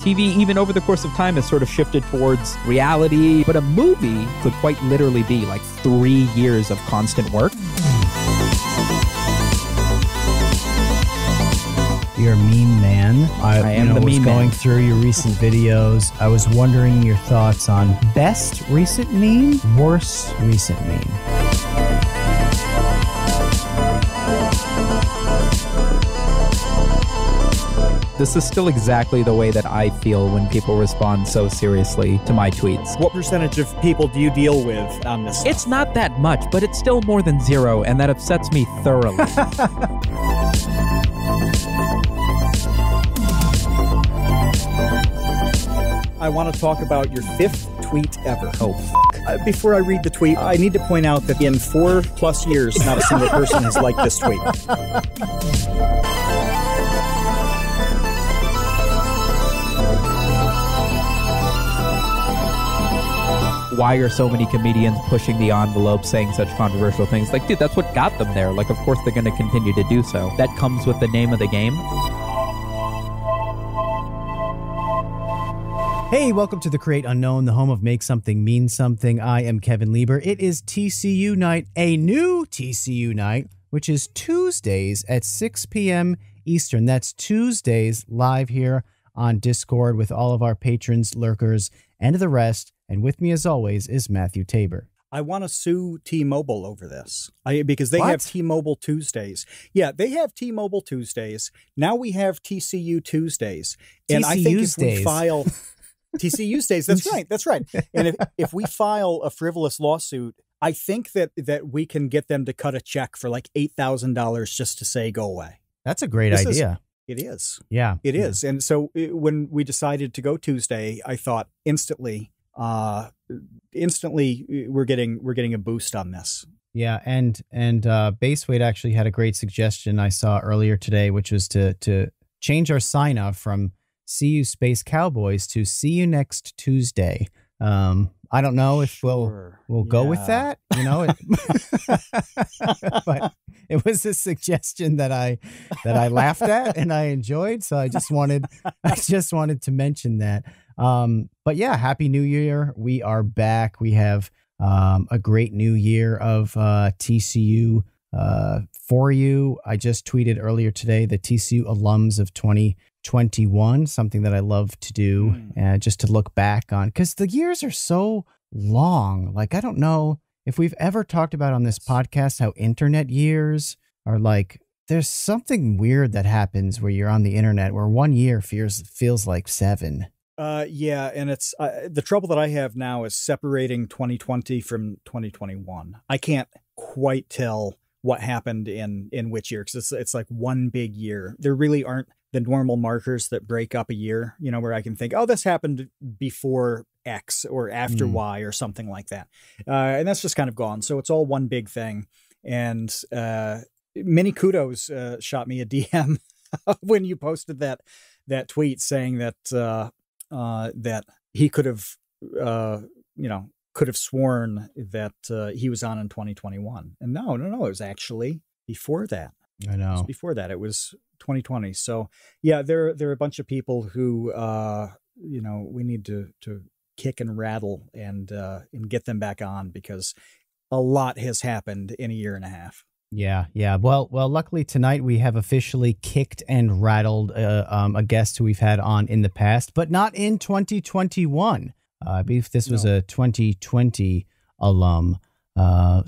TV, even over the course of time, has sort of shifted towards reality, but a movie could quite literally be like 3 years of constant work. You're a meme man. I am the meme man. Going through your recent videos, I was wondering your thoughts on best recent meme, worst recent meme. This is still exactly the way that I feel when people respond so seriously to my tweets. What percentage of people do you deal with on this stuff? It's not that much, but it's still more than zero, and that upsets me thoroughly. I want to talk about your 5th tweet ever. Oh, before I read the tweet, I need to point out that in 4+ years, not a single person has liked this tweet. Why are so many comedians pushing the envelope, saying such controversial things? Like, dude, that's what got them there. Like, of course they're going to continue to do so. That comes with the name of the game. Hey, welcome to the Create Unknown, the home of Make Something Mean Something. I am Kevin Lieber. It is TCU night, a new TCU night, which is Tuesdays at 6 p.m. Eastern. That's Tuesdays live here on Discord with all of our patrons, lurkers, and the rest. And with me, as always, is Matthew Tabor. I want to sue T-Mobile over this because they have T-Mobile Tuesdays. Yeah, they have T-Mobile Tuesdays. Now we have TCU Tuesdays. And I think if we file TCU Days, that's right. And if we file a frivolous lawsuit, I think that we can get them to cut a check for like $8,000 just to say go away. That's a great idea. It is. Yeah. It is. And so when we decided to go Tuesday, I thought instantly we're getting a boost on this. Yeah, and Baseweight actually had a great suggestion I saw earlier today, which was to change our sign off from "See You Space Cowboys" to "See You Next Tuesday." I don't know if we'll go with that, you know. But it was a suggestion that I laughed at and I enjoyed, so I just wanted to mention that. But yeah, Happy New Year. We are back. We have a great new year of TCU for you. I just tweeted earlier today the TCU alums of 2021, something that I love to do, just to look back on, because the years are so long. Like, I don't know if we've ever talked about on this podcast how internet years are like, there's something weird that happens where you're on the internet where 1 year feels like 7. Yeah, and it's the trouble that I have now is separating 2020 from 2021. I can't quite tell what happened in which year, because it's like one big year. There really aren't the normal markers that break up a year, you know, where I can think, oh, this happened before X or after Y or something like that. And that's just kind of gone. So it's all one big thing. And Mini Kudos shot me a DM when you posted that tweet saying that that he could have sworn that he was on in 2021. And no, it was actually before that. I know. It was before that. It was 2020. So yeah, there are a bunch of people who we need to kick and rattle and get them back on, because a lot has happened in a year and a half. Yeah. Well, luckily tonight we have officially kicked and rattled a guest who we've had on in the past, but not in 2021. I believe this was a 2020 alum.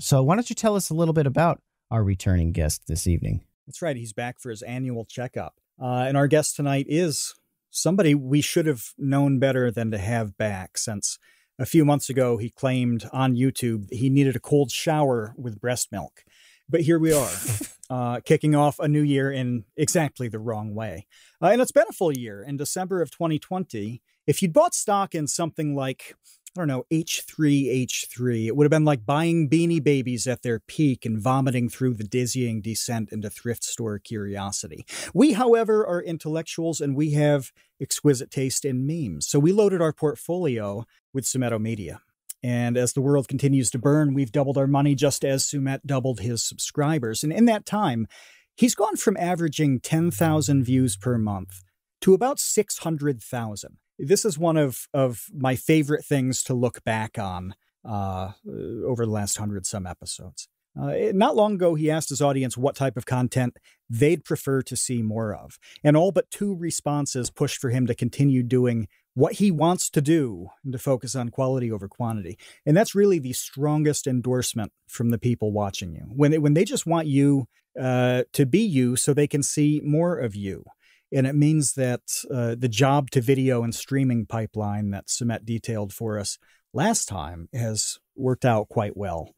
So why don't you tell us a little bit about our returning guest this evening? That's right. He's back for his annual checkup. And our guest tonight is somebody we should have known better than to have back, since a few months ago he claimed on YouTube he needed a cold shower with breast milk. But here we are, kicking off a new year in exactly the wrong way. And it's been a full year. In December of 2020, if you'd bought stock in something like, I don't know, H3H3, it would have been like buying Beanie Babies at their peak and vomiting through the dizzying descent into thrift store curiosity. We, however, are intellectuals and we have exquisite taste in memes. So we loaded our portfolio with SumitoMedia. And as the world continues to burn, we've doubled our money just as Sumit doubled his subscribers. And in that time, he's gone from averaging 10,000 views per month to about 600,000. this is one of my favorite things to look back on over the last 100-some episodes. Not long ago, he asked his audience what type of content they'd prefer to see more of. And all but 2 responses pushed for him to continue doing what he wants to do and to focus on quality over quantity. And that's really the strongest endorsement from the people watching you. When they just want you to be you so they can see more of you. And it means that the job to video and streaming pipeline that Sumit detailed for us last time has worked out quite well.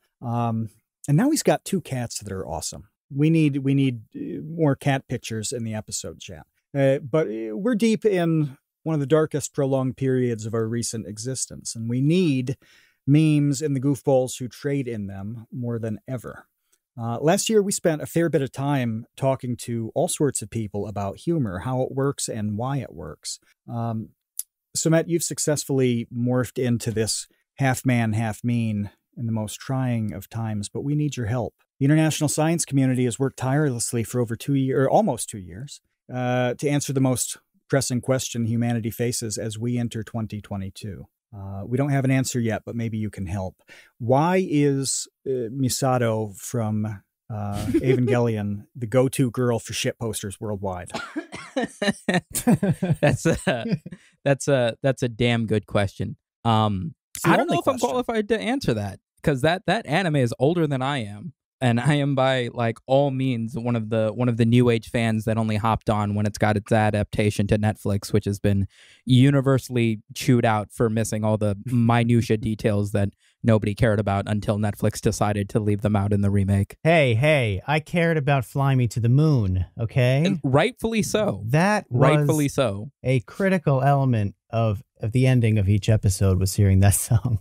And now he's got 2 cats that are awesome. We need more cat pictures in the episode chat. But we're deep in one of the darkest prolonged periods of our recent existence, and we need memes and the goofballs who trade in them more than ever. Last year, we spent a fair bit of time talking to all sorts of people about humor, how it works, and why it works. Sumit, you've successfully morphed into this half man, half meme in the most trying of times, but we need your help. The international science community has worked tirelessly for over 2 years, or almost 2 years, to answer the most pressing question humanity faces as we enter 2022. We don't have an answer yet, but maybe you can help. Why is Misato from Evangelion the go-to girl for shit posters worldwide? That's a damn good question. I don't know if I'm qualified to answer that, because that anime is older than I am, and I am by like all means one of the new age fans that only hopped on when it's got its adaptation to Netflix, which has been universally chewed out for missing all the minutia details that nobody cared about until Netflix decided to leave them out in the remake. Hey, I cared about Fly Me to the Moon, okay? And rightfully so. That was rightfully so. A critical element of the ending of each episode was hearing that song.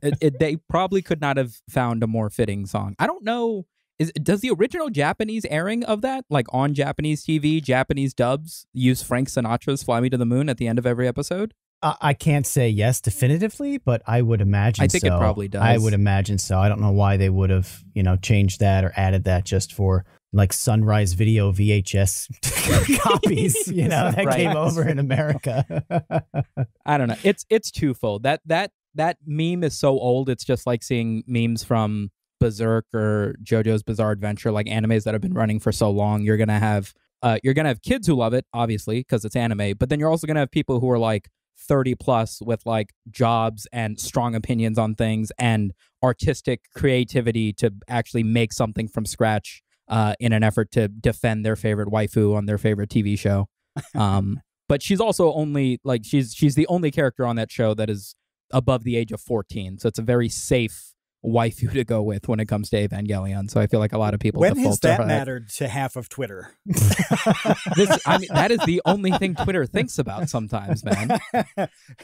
They probably could not have found a more fitting song. I don't know. Does the original Japanese airing of that, like on Japanese TV, Japanese dubs, use Frank Sinatra's Fly Me to the Moon at the end of every episode? I can't say yes definitively, but I would imagine so. I think it probably does. I would imagine so. I don't know why they would have, changed that or added that just for like Sunrise Video VHS copies, that right. came over in America. I don't know. It's twofold. That meme is so old. It's just like seeing memes from Berserk or JoJo's Bizarre Adventure, like animes that have been running for so long. You're gonna have kids who love it, obviously, because it's anime. But then you're also gonna have people who are like 30 plus with like jobs and strong opinions on things and artistic creativity to actually make something from scratch in an effort to defend their favorite waifu on their favorite TV show. But she's also only like she's the only character on that show that is above the age of 14. So it's a very safe waifu to go with when it comes to Evangelion. So I feel like a lot of people when default has that mattered to half of Twitter? That is the only thing Twitter thinks about sometimes, man.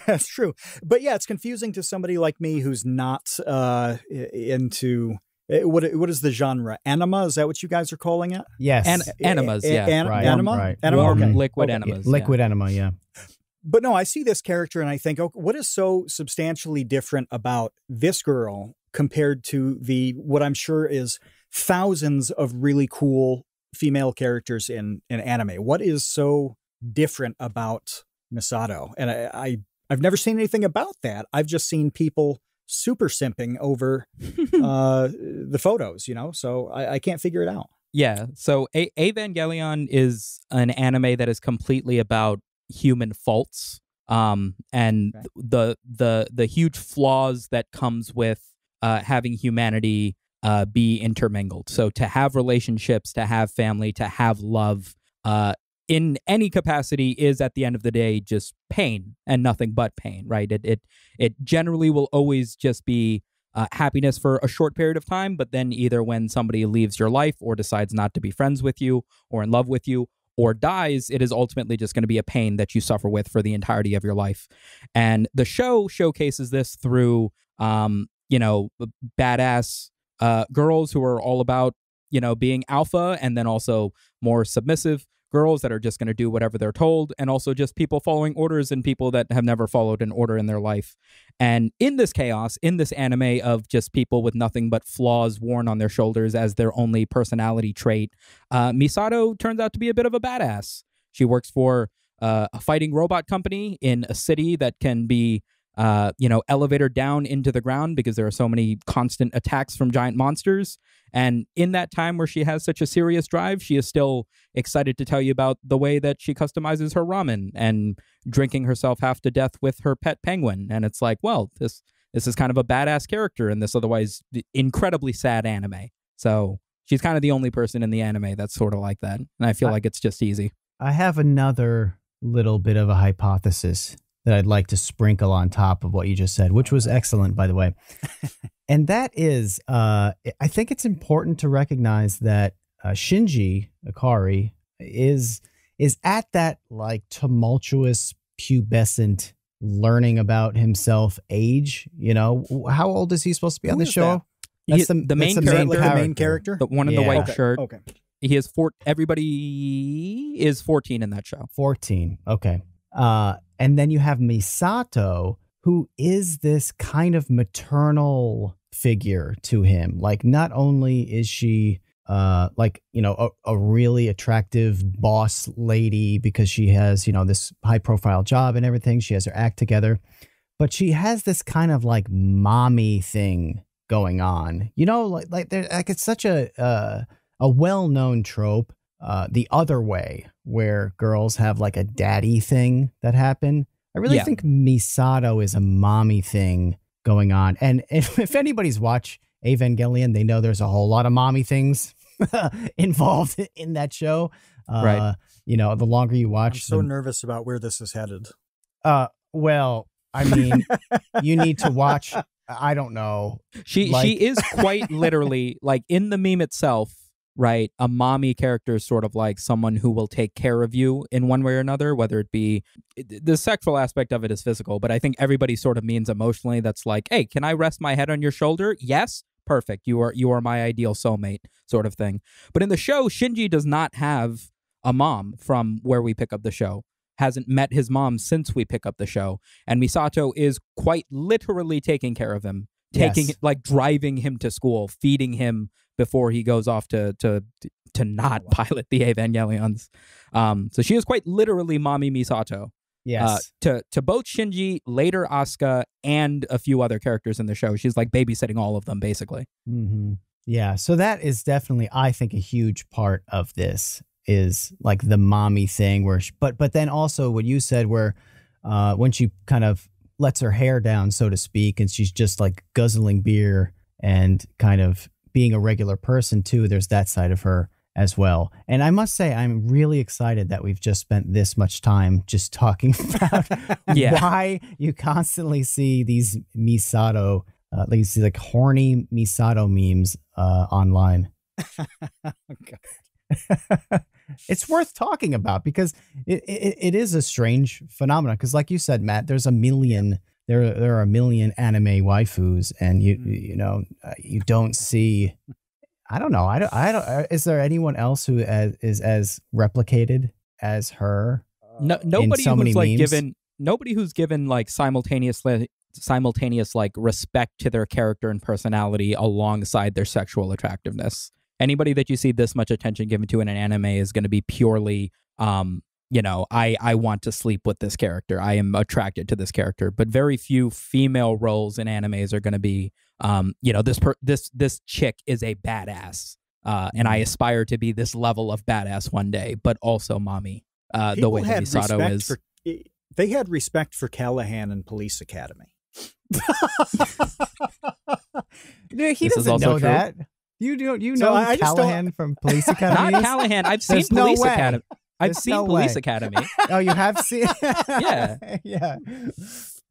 That's true. But yeah, it's confusing to somebody like me who's not into what is the genre? Anima? Is that what you guys are calling it? Yes. Animas, yeah. Right. Anima? Right. Anima? Warm Okay. liquid Okay. enemas. Liquid enema, yeah. But no, I see this character and I think, okay, what is so substantially different about this girl compared to what I'm sure is thousands of really cool female characters in anime? What is so different about Misato? And I've never seen anything about that. I've just seen people super simping over the photos, so I can't figure it out. Yeah. So Evangelion is an anime that is completely about human faults and the huge flaws that comes with having humanity be intermingled. So to have relationships, to have family, to have love in any capacity is at the end of the day just pain and nothing but pain, right? It generally will always just be happiness for a short period of time, but then either when somebody leaves your life or decides not to be friends with you or in love with you or dies, it is ultimately just going to be a pain that you suffer with for the entirety of your life. And the show showcases this through badass girls who are all about, being alpha, and then also more submissive girls that are just going to do whatever they're told, and also just people following orders and people that have never followed an order in their life. And in this chaos, in this anime of just people with nothing but flaws worn on their shoulders as their only personality trait, Misato turns out to be a bit of a badass. She works for a fighting robot company in a city that can be elevator down into the ground because there are so many constant attacks from giant monsters. And in that time where she has such a serious drive, she is still excited to tell you about the way that she customizes her ramen and drinking herself half to death with her pet penguin. And it's like, well, this is kind of a badass character in this otherwise incredibly sad anime. So she's kind of the only person in the anime that's sort of like that. And I feel like it's just easy. I have another little bit of a hypothesis that I'd like to sprinkle on top of what you just said, which was excellent, by the way. And that is, I think it's important to recognize that Shinji Ikari is at that like tumultuous, pubescent, learning about himself age. You know, how old is he supposed to be on the show? That's the main character. The main character, the one in the white shirt. Okay. He is everybody is 14 in that show. 14. Okay. And then you have Misato, who is this kind of maternal figure to him. Like, not only is she a really attractive boss lady because she has, this high profile job and everything. She has her act together, but she has this kind of like mommy thing going on, it's such a well-known trope, the other way, where girls have like a daddy thing that happen. I really think Misato is a mommy thing going on. And if anybody's watched Evangelion, they know there's a whole lot of mommy things involved in that show. Right. The longer you watch. I'm so nervous about where this is headed. Well, I mean, you need to watch. I don't know. She is quite literally, like, in the meme itself, right? A mommy character is sort of like someone who will take care of you in one way or another, whether it be the sexual aspect of it is physical, but I think everybody sort of means emotionally. That's like, hey, can I rest my head on your shoulder? Yes. Perfect. You are my ideal soulmate sort of thing. But in the show, Shinji does not have a mom from where we pick up the show. Hasn't met his mom since we pick up the show. And Misato is quite literally taking care of him, driving him to school, feeding him before he goes off to not pilot the Evangelions. So she is quite literally mommy Misato. Yes. To both Shinji, later Asuka, and a few other characters in the show. She's like babysitting all of them, basically. Mm-hmm. Yeah. So that is definitely, I think, a huge part of this is like the mommy thing where, but then also what you said where when she kind of lets her hair down, so to speak, and she's just like guzzling beer and kind of being a regular person too, there's that side of her as well. And I must say, I'm really excited that we've just spent this much time just talking about why you constantly see these Misato, these like horny Misato memes online. It's worth talking about because it is a strange phenomenon. Because like you said, Matt, there's a million. There are a million anime waifus, and you don't see. I don't know. I don't. Is there anyone else who is as replicated as her? No, nobody who's like given. Nobody who's given like simultaneous like respect to their character and personality alongside their sexual attractiveness. Anybody that you see this much attention given to in an anime is going to be purely, I want to sleep with this character. I am attracted to this character. But very few female roles in animes are going to be, this chick is a badass, and I aspire to be this level of badass one day. But also, mommy, the way that Misato is. They had respect for Callahan in Police Academy. Dude, he doesn't know that. You know Callahan from Police Academy? Not Callahan. I've seen Police Academy. I've seen Police Academy. Oh, you have seen? Yeah. Yeah.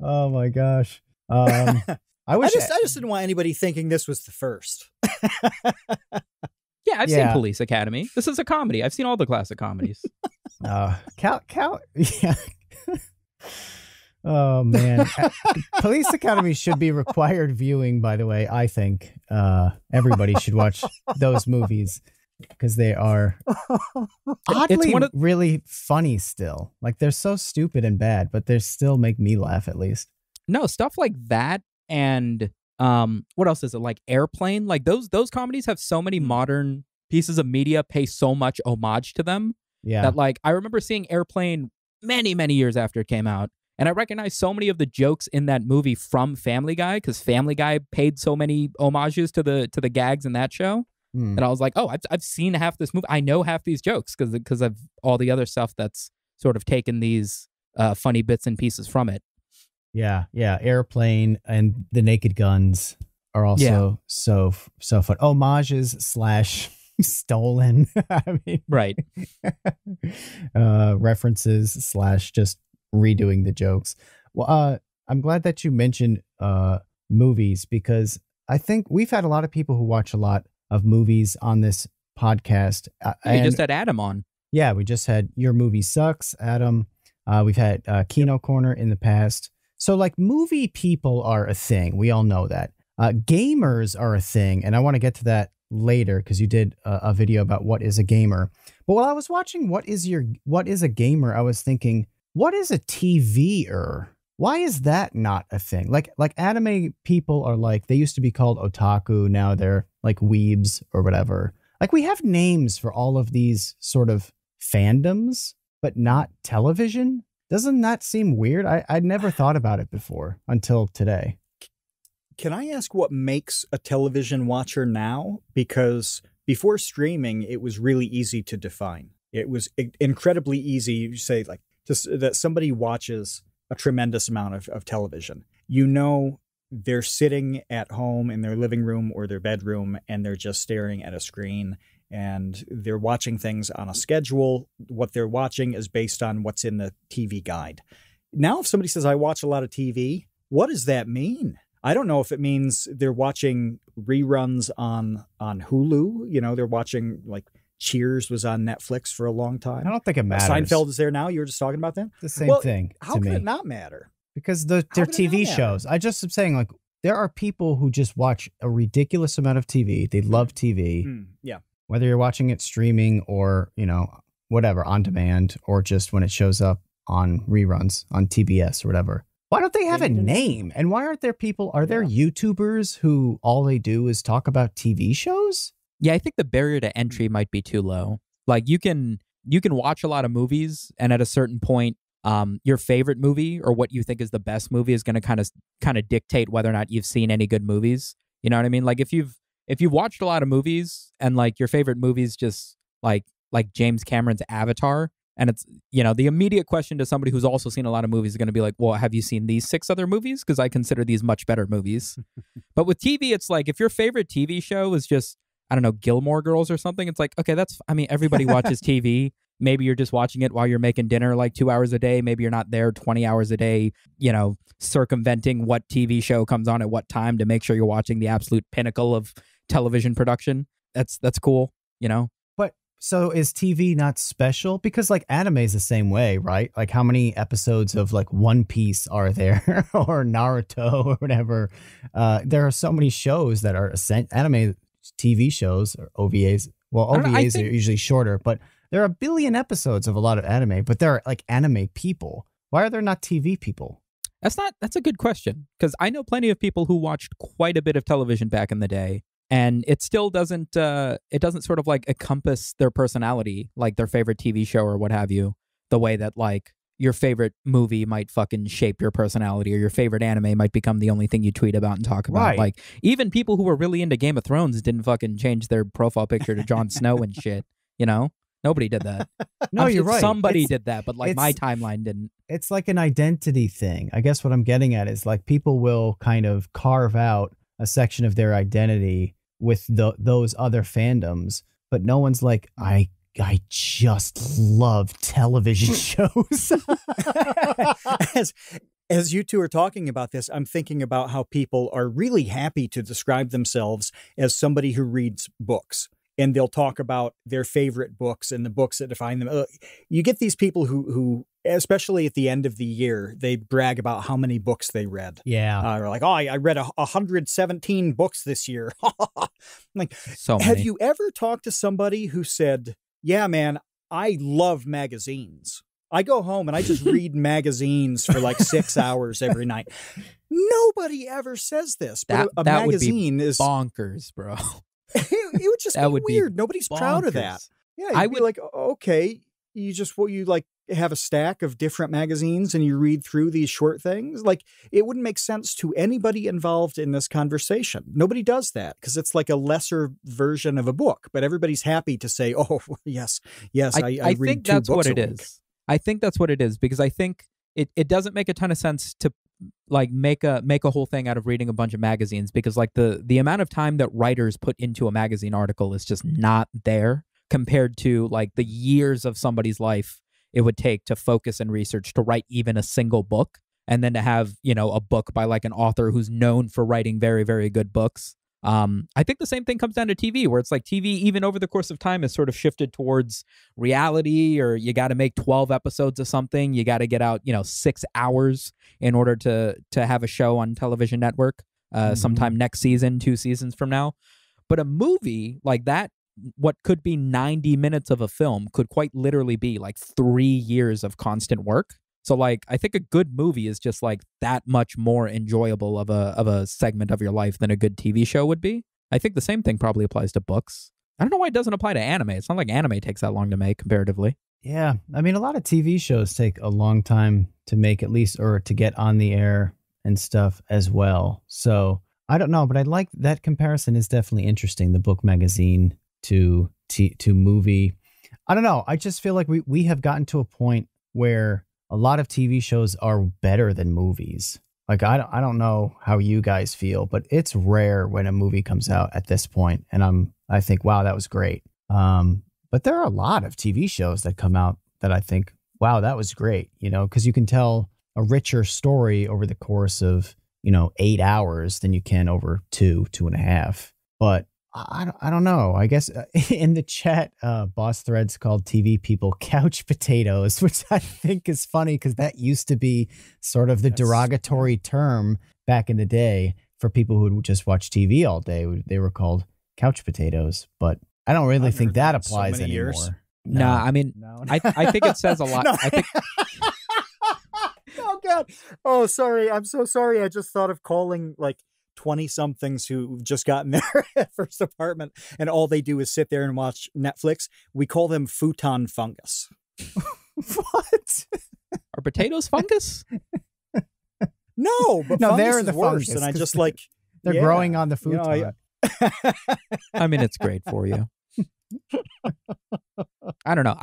Oh my gosh. I just didn't want anybody thinking this was the first. Yeah, I've seen Police Academy. This is a comedy. I've seen all the classic comedies. Yeah. Oh man. Police Academy should be required viewing, by the way. I think everybody should watch those movies because they are oddly really funny still. Like, they're so stupid and bad, but they still make me laugh at least. No, stuff like that. And what else is it? Like Airplane? Like those comedies have so many modern pieces of media pay so much homage to them. Yeah. That, like, I remember seeing Airplane many, many years after it came out. And I recognized so many of the jokes in that movie from Family Guy, because Family Guy paid so many homages to the gags in that show. And I was like, oh, I've seen half this movie. I know half these jokes because of all the other stuff that's sort of taken these funny bits and pieces from it. Yeah. Airplane and the Naked Guns are also so fun. Homages / stolen. I mean, right. References / just redoing the jokes. Well, I'm glad that you mentioned movies, because I think we've had a lot of people who watch a lot of movies on this podcast. We just had Adam on. Yeah, we just had Your Movie Sucks, Adam. We've had Kino Corner in the past. So like movie people are a thing. We all know that. Gamers are a thing. And I want to get to that later because you did a video about what is a gamer. But while I was watching what is a gamer, I was thinking, what is a TVer? Why is that not a thing? Like anime people are like, they used to be called otaku. Now they're like weebs or whatever. Like we have names for all of these sort of fandoms, but not television. Doesn't that seem weird? I'd never thought about it before until today. Can I ask what makes a television watcher now? Because before streaming, it was really easy to define. It was incredibly easy. You say like just that somebody watches a tremendous amount of television. You know, they're sitting at home in their living room or their bedroom and they're just staring at a screen and they're watching things on a schedule. What they're watching is based on what's in the TV guide. Now, if somebody says, I watch a lot of TV, what does that mean? I don't know if it means they're watching reruns on Hulu. You know, they're watching like Cheers was on Netflix for a long time. I don't think it matters. Seinfeld is there now. You were just talking about them. The same thing. How can it not matter? Because they're TV shows. I just am saying, like, there are people who just watch a ridiculous amount of TV. They love TV. Yeah. Whether you're watching it streaming or, you know, whatever, on demand, or just when it shows up on reruns on TBS or whatever. Why don't they have a name? And why aren't there people? Are there YouTubers who all they do is talk about TV shows? Yeah, I think the barrier to entry might be too low. Like you can watch a lot of movies, and at a certain point, your favorite movie or what you think is the best movie is going to kind of dictate whether or not you've seen any good movies. You know what I mean? Like if you've watched a lot of movies and like your favorite movie is just like James Cameron's Avatar, and it's, you know, the immediate question to somebody who's also seen a lot of movies is going to be like, well, have you seen these 6 other movies? Because I consider these much better movies. But with TV, it's like if your favorite TV show is just, I don't know, Gilmore Girls or something, it's like, okay, everybody watches TV. Maybe you're just watching it while you're making dinner like 2 hours a day. Maybe you're not there 20 hours a day, you know, circumventing what TV show comes on at what time to make sure you're watching the absolute pinnacle of television production. That's cool, you know? But so is TV not special? Because like anime is the same way, right? Like how many episodes of like One Piece are there or Naruto or whatever? There are so many shows that are anime TV shows or OVAs. Well, OVAs are usually shorter, but there are a billion episodes of a lot of anime, but there are like anime people. Why are there not TV people? That's a good question, because I know plenty of people who watched quite a bit of television back in the day, and it still doesn't sort of like encompass their personality, like their favorite TV show or what have you, the way that like your favorite movie might fucking shape your personality, or your favorite anime might become the only thing you tweet about and talk about. Right. Like even people who were really into Game of Thrones didn't fucking change their profile picture to Jon Snow and shit, you know? Nobody did that. No, you're right. Somebody did that, but like my timeline didn't. It's like an identity thing. I guess what I'm getting at is like people will kind of carve out a section of their identity with those other fandoms, but no one's like, I just love television shows. As you two are talking about this, I'm thinking about how people are really happy to describe themselves as somebody who reads books. And they'll talk about their favorite books and the books that define them. You get these people who, especially at the end of the year, they brag about how many books they read. Yeah. They're like, oh, I read 117 books this year. Like, so many. Have you ever talked to somebody who said, yeah, man, I love magazines. I go home and I just read magazines for like 6 hours every night. Nobody ever says this. But a magazine would be is bonkers, bro. It would just be weird. Nobody's proud of that. Yeah, I would be like, okay, you like have a stack of different magazines and you read through these short things. Like, it wouldn't make sense to anybody involved in this conversation. Nobody does that because it's like a lesser version of a book, but everybody's happy to say, oh, yes, I read think 2 that's books what it a week. is. I think that's what it is, because I think it doesn't make a ton of sense to like make a whole thing out of reading a bunch of magazines, because like the amount of time that writers put into a magazine article is just not there compared to like the years of somebody's life it would take to focus and research to write even a single book, and then to have, you know, a book by like an author who's known for writing very, very good books. I think the same thing comes down to TV, where it's like TV, even over the course of time, has sort of shifted towards reality, or you got to make 12 episodes of something. You got to get out, 6 hours in order to have a show on television network sometime next season, 2 seasons from now. But a movie like that, what could be 90 minutes of a film could quite literally be like 3 years of constant work. So like, I think a good movie is just like that much more enjoyable of a segment of your life than a good TV show would be. I think the same thing probably applies to books. I don't know why it doesn't apply to anime. It's not like anime takes that long to make comparatively. Yeah. I mean, a lot of TV shows take a long time to make, at least, or to get on the air and stuff as well. So I don't know, but I like that comparison is definitely interesting. The book magazine to movie. I don't know. I just feel like we have gotten to a point where a lot of TV shows are better than movies. Like, I don't know how you guys feel, but it's rare when a movie comes out at this point, and I think, wow, that was great. But there are a lot of TV shows that come out that I think, wow, that was great, because you can tell a richer story over the course of, 8 hours than you can over 2.5. But I don't know. I guess in the chat, Boss Threads called TV people couch potatoes, which I think is funny because that used to be sort of the derogatory term back in the day for people who would just watch TV all day. They were called couch potatoes, but I don't really think that applies anymore. No, I mean, no. I think it says a lot. No. I think. Oh God! Oh, sorry. I'm so sorry. I just thought of calling like 20-somethings who just gotten their first apartment and all they do is sit there and watch Netflix. We call them futon fungus. What? Are potatoes fungus? No, but no, fungus they're is the worse. fungus. And I just like they're growing on the futon. I mean, it's great for you. I don't know.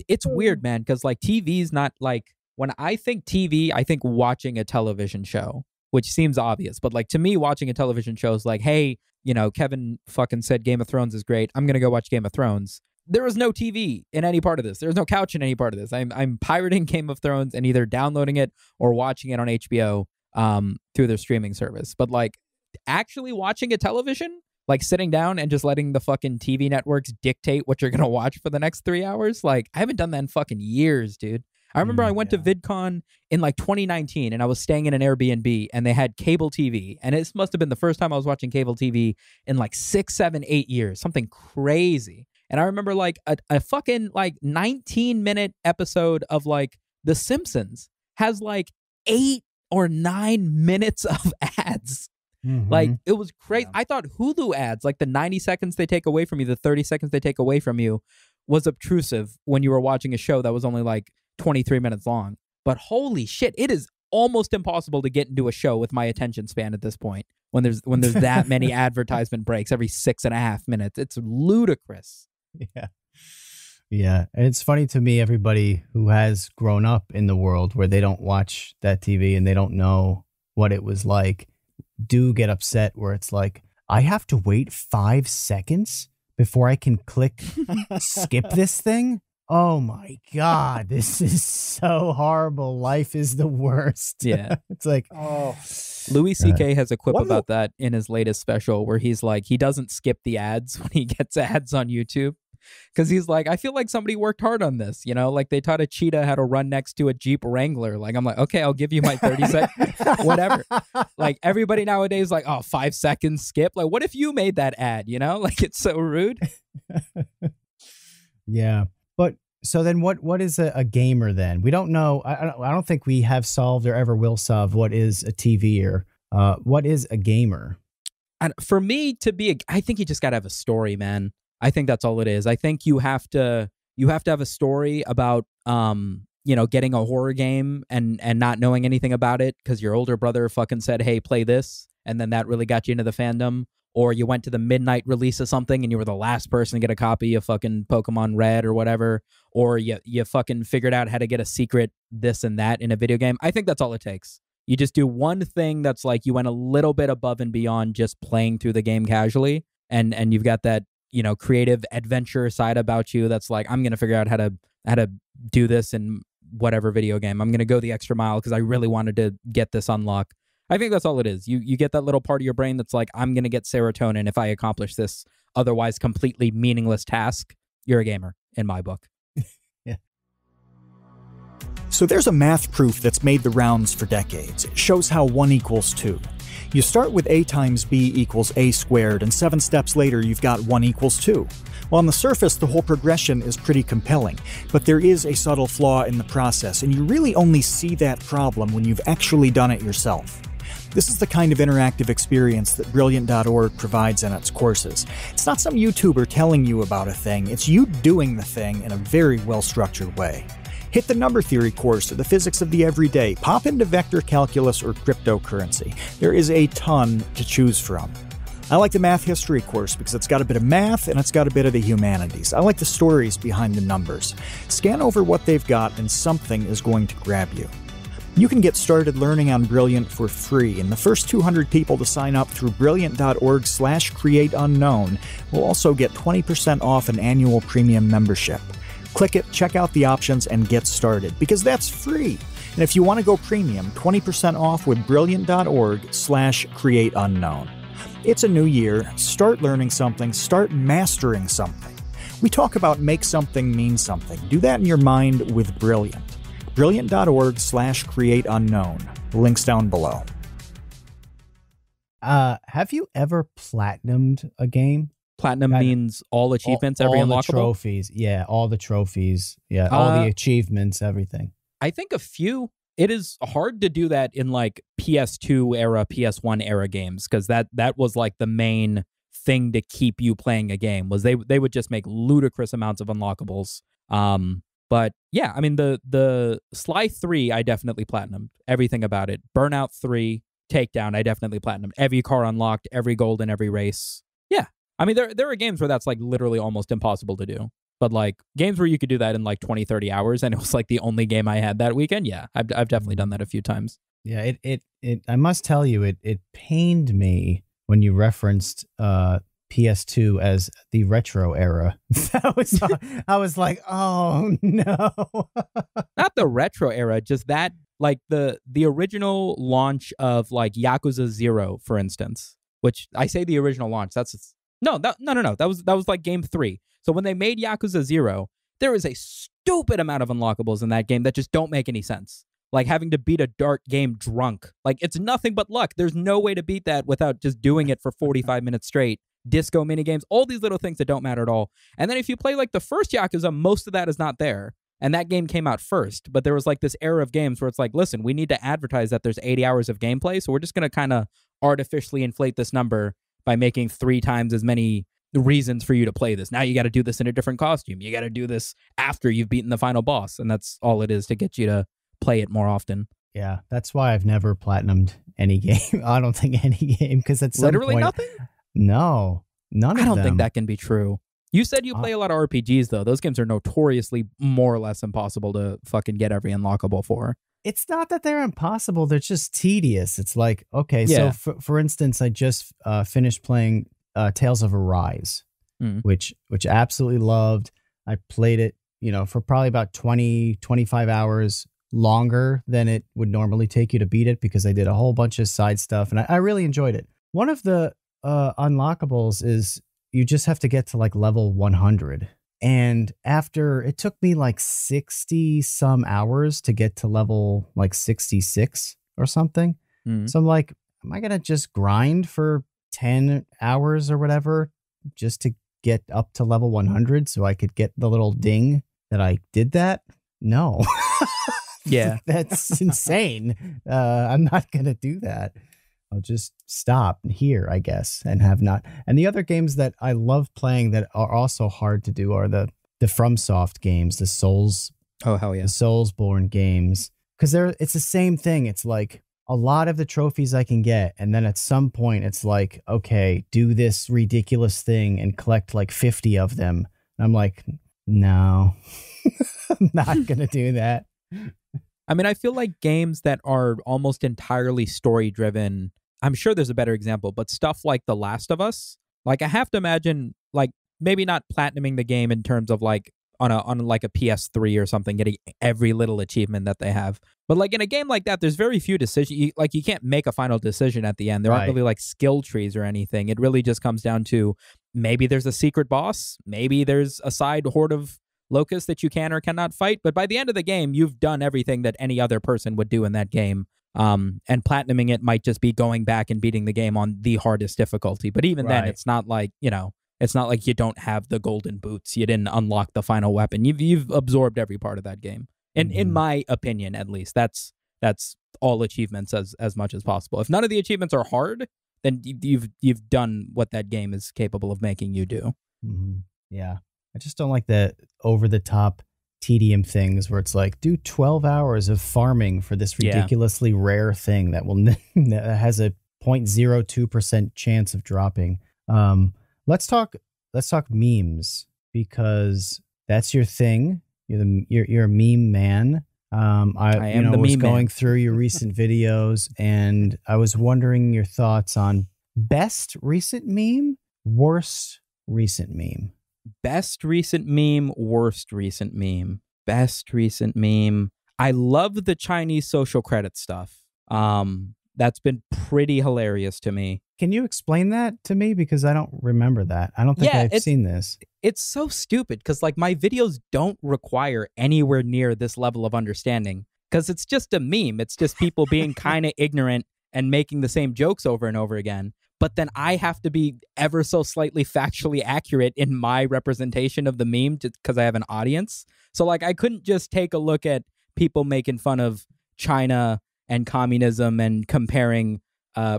It's weird, man, because like TV's not like, when I think TV, I think watching a television show, which seems obvious. But like, to me, watching a television show is like, hey, Kevin fucking said Game of Thrones is great. I'm going to go watch Game of Thrones. There is no TV in any part of this. There's no couch in any part of this. I'm pirating Game of Thrones and either downloading it or watching it on HBO through their streaming service. But like, actually watching a television, like sitting down and just letting the fucking TV networks dictate what you're going to watch for the next 3 hours, like, I haven't done that in fucking years, dude. I remember I went to VidCon in like 2019 and I was staying in an Airbnb and they had cable TV. And it must have been the first time I was watching cable TV in like 6, 7, 8 years, something crazy. And I remember like a fucking like 19-minute episode of like The Simpsons has like 8 or 9 minutes of ads. Mm-hmm. Like, it was crazy. Yeah. I thought Hulu ads, like the 90 seconds they take away from you, the 30 seconds they take away from you, was obtrusive when you were watching a show that was only like 23 minutes long. But holy shit, it is almost impossible to get into a show with my attention span at this point when there's that many advertisement breaks every 6.5 minutes. It's ludicrous. Yeah. And it's funny to me, everybody who has grown up in the world where they don't watch that TV and they don't know what it was like, do get upset where it's like, I have to wait 5 seconds before I can click skip this thing. Oh my God, this is so horrible. Life is the worst. Yeah. It's like, Louis C.K. has a quip about that in his latest special where he's like, he doesn't skip the ads when he gets ads on YouTube. Because he's like, I feel like somebody worked hard on this, like they taught a cheetah how to run next to a Jeep Wrangler. Like, I'm like, okay, I'll give you my 30 seconds, whatever. Like, everybody nowadays, like, 5 seconds skip. Like, what if you made that ad, Like, it's so rude. Yeah. But so then what is a gamer then? We don't know. I don't think we have solved or ever will solve what is a TVer. What is a gamer? And for me to be, I think you just got to have a story, man. I think that's all it is. I think you have to you have to have a story about getting a horror game and not knowing anything about it because your older brother fucking said, hey, play this, and then that really got you into the fandom. Or you went to the midnight release of something and you were the last person to get a copy of fucking Pokemon Red or whatever. Or you fucking figured out how to get a secret this and that in a video game. I think that's all it takes. You just do one thing that's like you went a little bit above and beyond just playing through the game casually. And you've got that, creative adventure side about you that's like, I'm going to figure out how to do this in whatever video game. I'm going to go the extra mile because I really wanted to get this unlock. I think that's all it is. You get that little part of your brain that's like, I'm going to get serotonin if I accomplish this otherwise completely meaningless task. You're a gamer, in my book. Yeah. So there's a math proof that's made the rounds for decades. It shows how 1 equals 2. You start with a times b equals a squared, and 7 steps later you've got 1 equals 2. Well, on the surface, the whole progression is pretty compelling, but there is a subtle flaw in the process, and you really only see that problem when you've actually done it yourself. This is the kind of interactive experience that Brilliant.org provides in its courses. It's not some YouTuber telling you about a thing, it's you doing the thing in a very well-structured way. Hit the number theory course or the physics of the everyday, pop into vector calculus or cryptocurrency. There is a ton to choose from. I like the math history course because it's got a bit of math and it's got a bit of the humanities. I like the stories behind the numbers. Scan over what they've got and something is going to grab you. You can get started learning on Brilliant for free, and the first 200 people to sign up through brilliant.org/createunknown will also get 20% off an annual premium membership. Click it, check out the options, and get started, because that's free. And if you want to go premium, 20% off with brilliant.org/createunknown. It's a new year. Start learning something. Start mastering something. We talk about make something mean something. Do that in your mind with Brilliant. Brilliant.org/createunknown. Links down below. Have you ever platinumed a game? Platinum means all achievements, every unlockable? All the trophies. Yeah, all the trophies. Yeah, all the achievements, everything. I think a few. It is hard to do that in like PS2 era, PS1 era games, because that was like the main thing to keep you playing a game, was they would just make ludicrous amounts of unlockables. But yeah, I mean, the Sly 3, I definitely platinumed. Everything about it. Burnout 3, Takedown, I definitely platinumed. Every car unlocked, every gold in every race. Yeah. I mean, there are games where that's like literally almost impossible to do. But like games where you could do that in like 20, 30 hours and it was like the only game I had that weekend. Yeah, I've definitely done that a few times. Yeah, it I must tell you, it pained me when you referenced PS2 as the retro era. I was like, oh no. Not the retro era, just that, like the original launch of like Yakuza 0, for instance, which I say the original launch, no. That was like game 3. So when they made Yakuza 0, there is a stupid amount of unlockables in that game that just don't make any sense. Like having to beat a dart game drunk. Like it's nothing but luck. There's no way to beat that without just doing it for 45 minutes straight. Disco minigames, all these little things that don't matter at all. And then if you play like the first Yakuza, most of that is not there. And that game came out first. But there was like this era of games where it's like, listen, we need to advertise that there's 80 hours of gameplay. So we're just going to kind of artificially inflate this number by making 3 times as many reasons for you to play this. Now you got to do this in a different costume. You got to do this after you've beaten the final boss. And that's all it is to get you to play it more often. Yeah, that's why I've never platinumed any game. I don't think any game, because at some literally point, nothing? No, none of them. I don't think that can be true. You said you play a lot of RPGs, though. Those games are notoriously more or less impossible to fucking get every unlockable for. It's not that they're impossible. They're just tedious. It's like, okay, so for instance, I just finished playing Tales of Arise, which I absolutely loved. I played it, for probably about 20, 25 hours longer than it would normally take you to beat it, because I did a whole bunch of side stuff and I really enjoyed it. One of the unlockables is you just have to get to like level 100. And after it took me like 60 some hours to get to level like 66 or something. So I'm like, am I going to just grind for 10 hours or whatever just to get up to level 100 so I could get the little ding that I did that? No. Yeah. That's insane. I'm not going to do that. I'll just stop here, I guess, and have not. And the other games that I love playing that are also hard to do are the the FromSoft games, the Souls. Oh, hell yeah. The Soulsborne games. Because it's the same thing. It's like a lot of the trophies I can get. And then at some point it's like, okay, do this ridiculous thing and collect like 50 of them. And I'm like, no, I'm not going to do that. I mean, I feel like games that are almost entirely story driven, I'm sure there's a better example, but stuff like The Last of Us, like I have to imagine, like maybe not platinuming the game in terms of like on like a PS3 or something, getting every little achievement that they have. But like in a game like that, there's very few decisions. Like you can't make a final decision at the end. There aren't really like skill trees or anything. It really just comes down to maybe there's a secret boss, maybe there's a side horde of locusts that you can or cannot fight. But by the end of the game, you've done everything that any other person would do in that game. And platinuming it might just be going back and beating the game on the hardest difficulty. But even then, it's not like, you know, it's not like you don't have the golden boots. You didn't unlock the final weapon. You've absorbed every part of that game. And in my opinion, at least, that's all achievements as much as possible. If none of the achievements are hard, then you've done what that game is capable of making you do. Mm-hmm. Yeah. I just don't like the over the top tedium things where it's like, do 12 hours of farming for this ridiculously rare thing that that has a 0.02% chance of dropping. Let's talk memes, because that's your thing. You're a meme man. I am was going through your recent videos, and I was wondering your thoughts on best recent meme, worst recent meme. Best recent meme, worst recent meme. Best recent meme. I love the Chinese social credit stuff. That's been pretty hilarious to me. Can you explain that to me? Because I don't remember that. I don't think I've seen this. It's so stupid because like my videos don't require anywhere near this level of understanding, because it's just a meme. It's just people being kind of ignorant and making the same jokes over and over again. But then I have to be ever so slightly factually accurate in my representation of the meme because I have an audience. So like I couldn't just take a look at people making fun of China and communism and comparing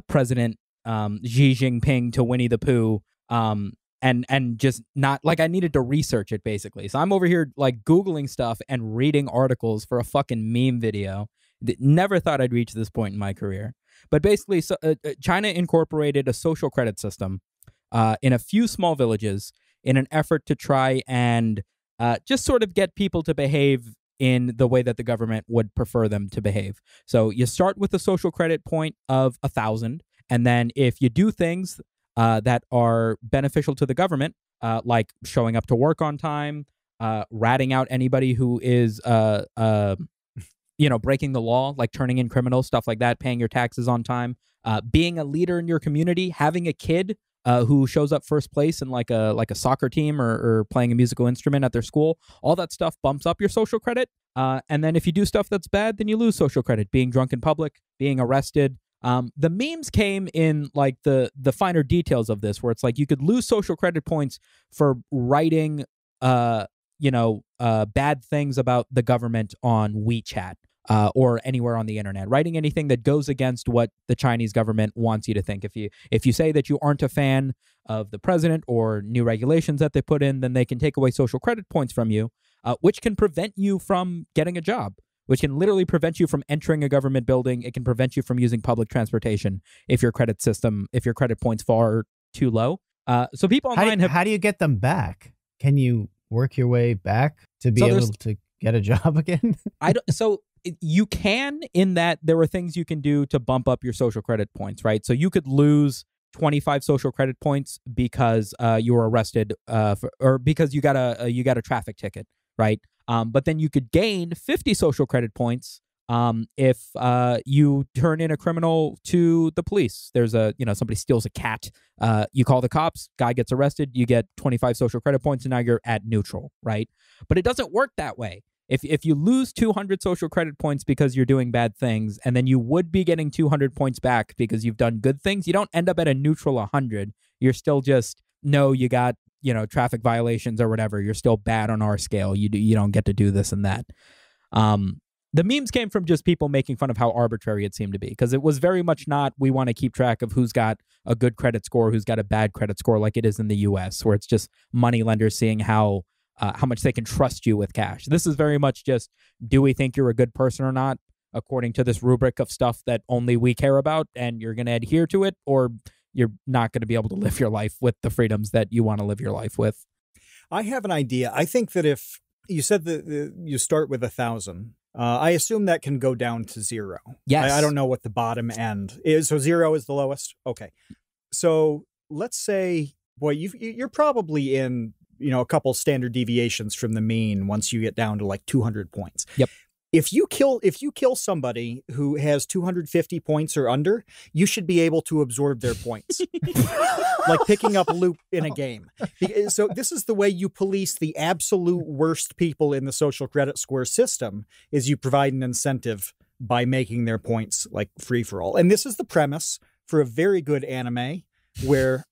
President Xi Jinping to Winnie the Pooh, and just not like I needed to research it basically. So I'm over here like Googling stuff and reading articles for a fucking meme video. Never thought I'd reach this point in my career. But basically, China incorporated a social credit system in a few small villages in an effort to try and just sort of get people to behave in the way that the government would prefer them to behave. So you start with a social credit point of 1,000. And then if you do things that are beneficial to the government, like showing up to work on time, ratting out anybody who is, breaking the law, like turning in criminals, stuff like that, paying your taxes on time, being a leader in your community, having a kid who shows up first place in like a soccer team or playing a musical instrument at their school, all that stuff bumps up your social credit. And then if you do stuff that's bad, then you lose social credit. Being drunk in public, being arrested. The memes came in like the finer details of this, where it's like you could lose social credit points for writing, bad things about the government on WeChat. Or anywhere on the internet, writing anything that goes against what the Chinese government wants you to think. If you say that you aren't a fan of the president or new regulations that they put in, then they can take away social credit points from you, which can prevent you from getting a job, which can literally prevent you from entering a government building. It can prevent you from using public transportation if your credit points fall too low. So people online how do you get them back? Can you work your way back to be able to get a job again? You can, in that there are things you can do to bump up your social credit points, right? So you could lose 25 social credit points because you were arrested or because you got a traffic ticket, right? But then you could gain 50 social credit points if you turn in a criminal to the police. There's somebody steals a cat, you call the cops, guy gets arrested, you get 25 social credit points, and now you're at neutral, right? But it doesn't work that way. If you lose 200 social credit points because you're doing bad things, and then you would be getting 200 points back because you've done good things, you don't end up at a neutral 100. You're still just, no, you got, traffic violations or whatever. You're still bad on our scale. You don't get to do this and that. The memes came from just people making fun of how arbitrary it seemed to be, because it was very much not, we want to keep track of who's got a good credit score, who's got a bad credit score, like it is in the US, where it's just money lenders seeing how trust you with cash. This is very much just, do we think you're a good person or not, according to this rubric of stuff that only we care about, and you're going to adhere to it, or you're not going to be able to live your life with the freedoms that you want to live your life with. I have an idea. I think that if you said that you start with 1,000, I assume that can go down to 0. Yes. I don't know what the bottom end is. So 0 is the lowest. Okay. So let's say, boy, you're probably in, a couple standard deviations from the mean once you get down to like 200 points. Yep. If you kill somebody who has 250 points or under, you should be able to absorb their points. Like picking up loot in a game. So this is the way you police the absolute worst people in the social credit score system, is you provide an incentive by making their points like free for all. And this is the premise for a very good anime where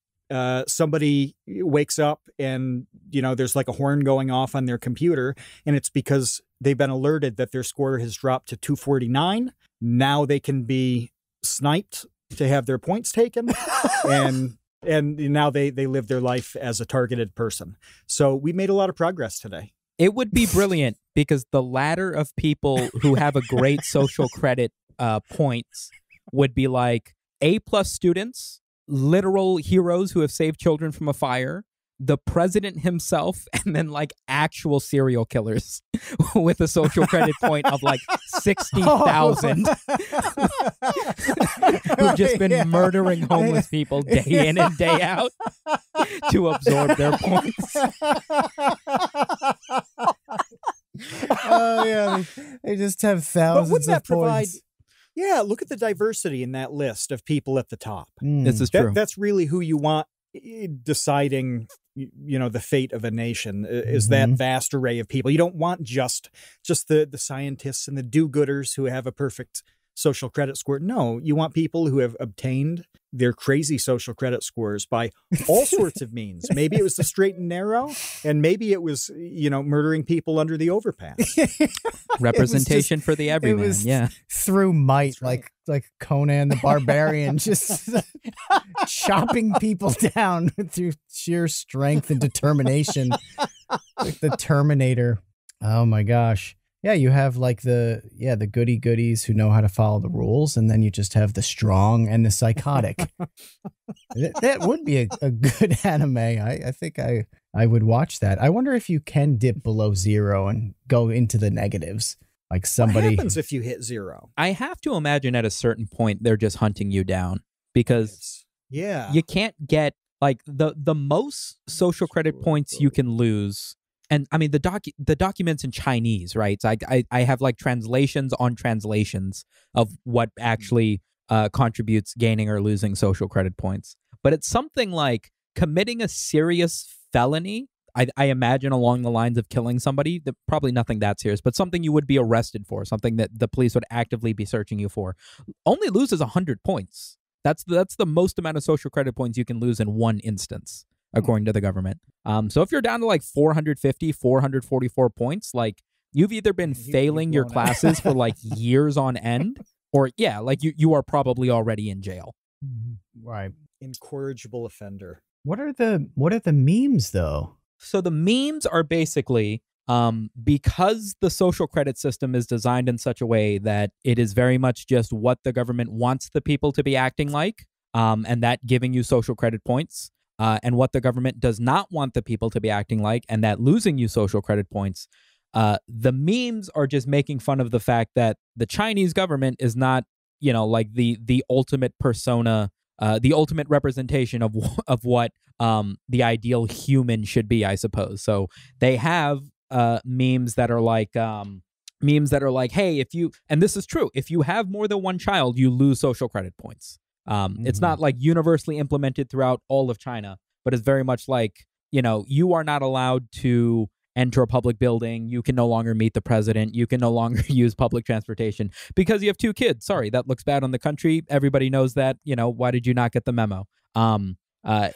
somebody wakes up and, there's like a horn going off on their computer, and it's because they've been alerted that their score has dropped to 249. Now they can be sniped to have their points taken, and now they live their life as a targeted person. So we made a lot of progress today. It would be brilliant because the ladder of people who have a great social credit points would be like A+ students, literal heroes who have saved children from a fire, the president himself, and then like actual serial killers with a social credit point of like 60,000 who've just been murdering homeless people day in and day out to absorb their points. Oh yeah, they just have thousands of points. Yeah, look at the diversity in that list of people at the top. This is true. That's really who you want deciding, the fate of a nation, is that vast array of people. You don't want just the scientists and the do-gooders who have a perfect social credit score. No, you want people who have obtained their crazy social credit scores by all sorts of means. Maybe it was the straight and narrow, and maybe it was, murdering people under the overpass. Representation for the everyman. Yeah. Through might, right. like Conan the Barbarian, just chopping people down through sheer strength and determination. Like the Terminator. Oh my gosh. Yeah, you have like the goody goodies who know how to follow the rules, and then you just have the strong and the psychotic. That would be a good anime. I think I would watch that. I wonder if you can dip below 0 and go into the negatives. Like somebody. What happens if you hit 0? I have to imagine at a certain point they're just hunting you down, because you can't get like the most social credit points you can lose. And I mean, the document's in Chinese, right? So I have like translations on translations of what actually contributes gaining or losing social credit points. But it's something like committing a serious felony. I imagine along the lines of killing somebody, probably nothing that serious, but something you would be arrested for, something that the police would actively be searching you for, only loses 100 points. That's the most amount of social credit points you can lose in one instance, according to the government. So if you're down to like 450, 444 points, like you've either been failing your classes for like years on end, or like you are probably already in jail. Right. Incorrigible offender. What are the memes though? So the memes are basically because the social credit system is designed in such a way that it is very much just what the government wants the people to be acting like, and that giving you social credit points. And what the government does not want the people to be acting like, and that losing you social credit points. The memes are just making fun of the fact that the Chinese government is not, like the ultimate persona, the ultimate representation of what the ideal human should be, I suppose. So they have memes that are like, hey, and this is true, if you have more than one child, you lose social credit points. It's not like universally implemented throughout all of China, but it's very much like, you are not allowed to enter a public building. You can no longer meet the president. You can no longer use public transportation because you have 2 kids. Sorry, that looks bad on the country. Everybody knows that. Why did you not get the memo?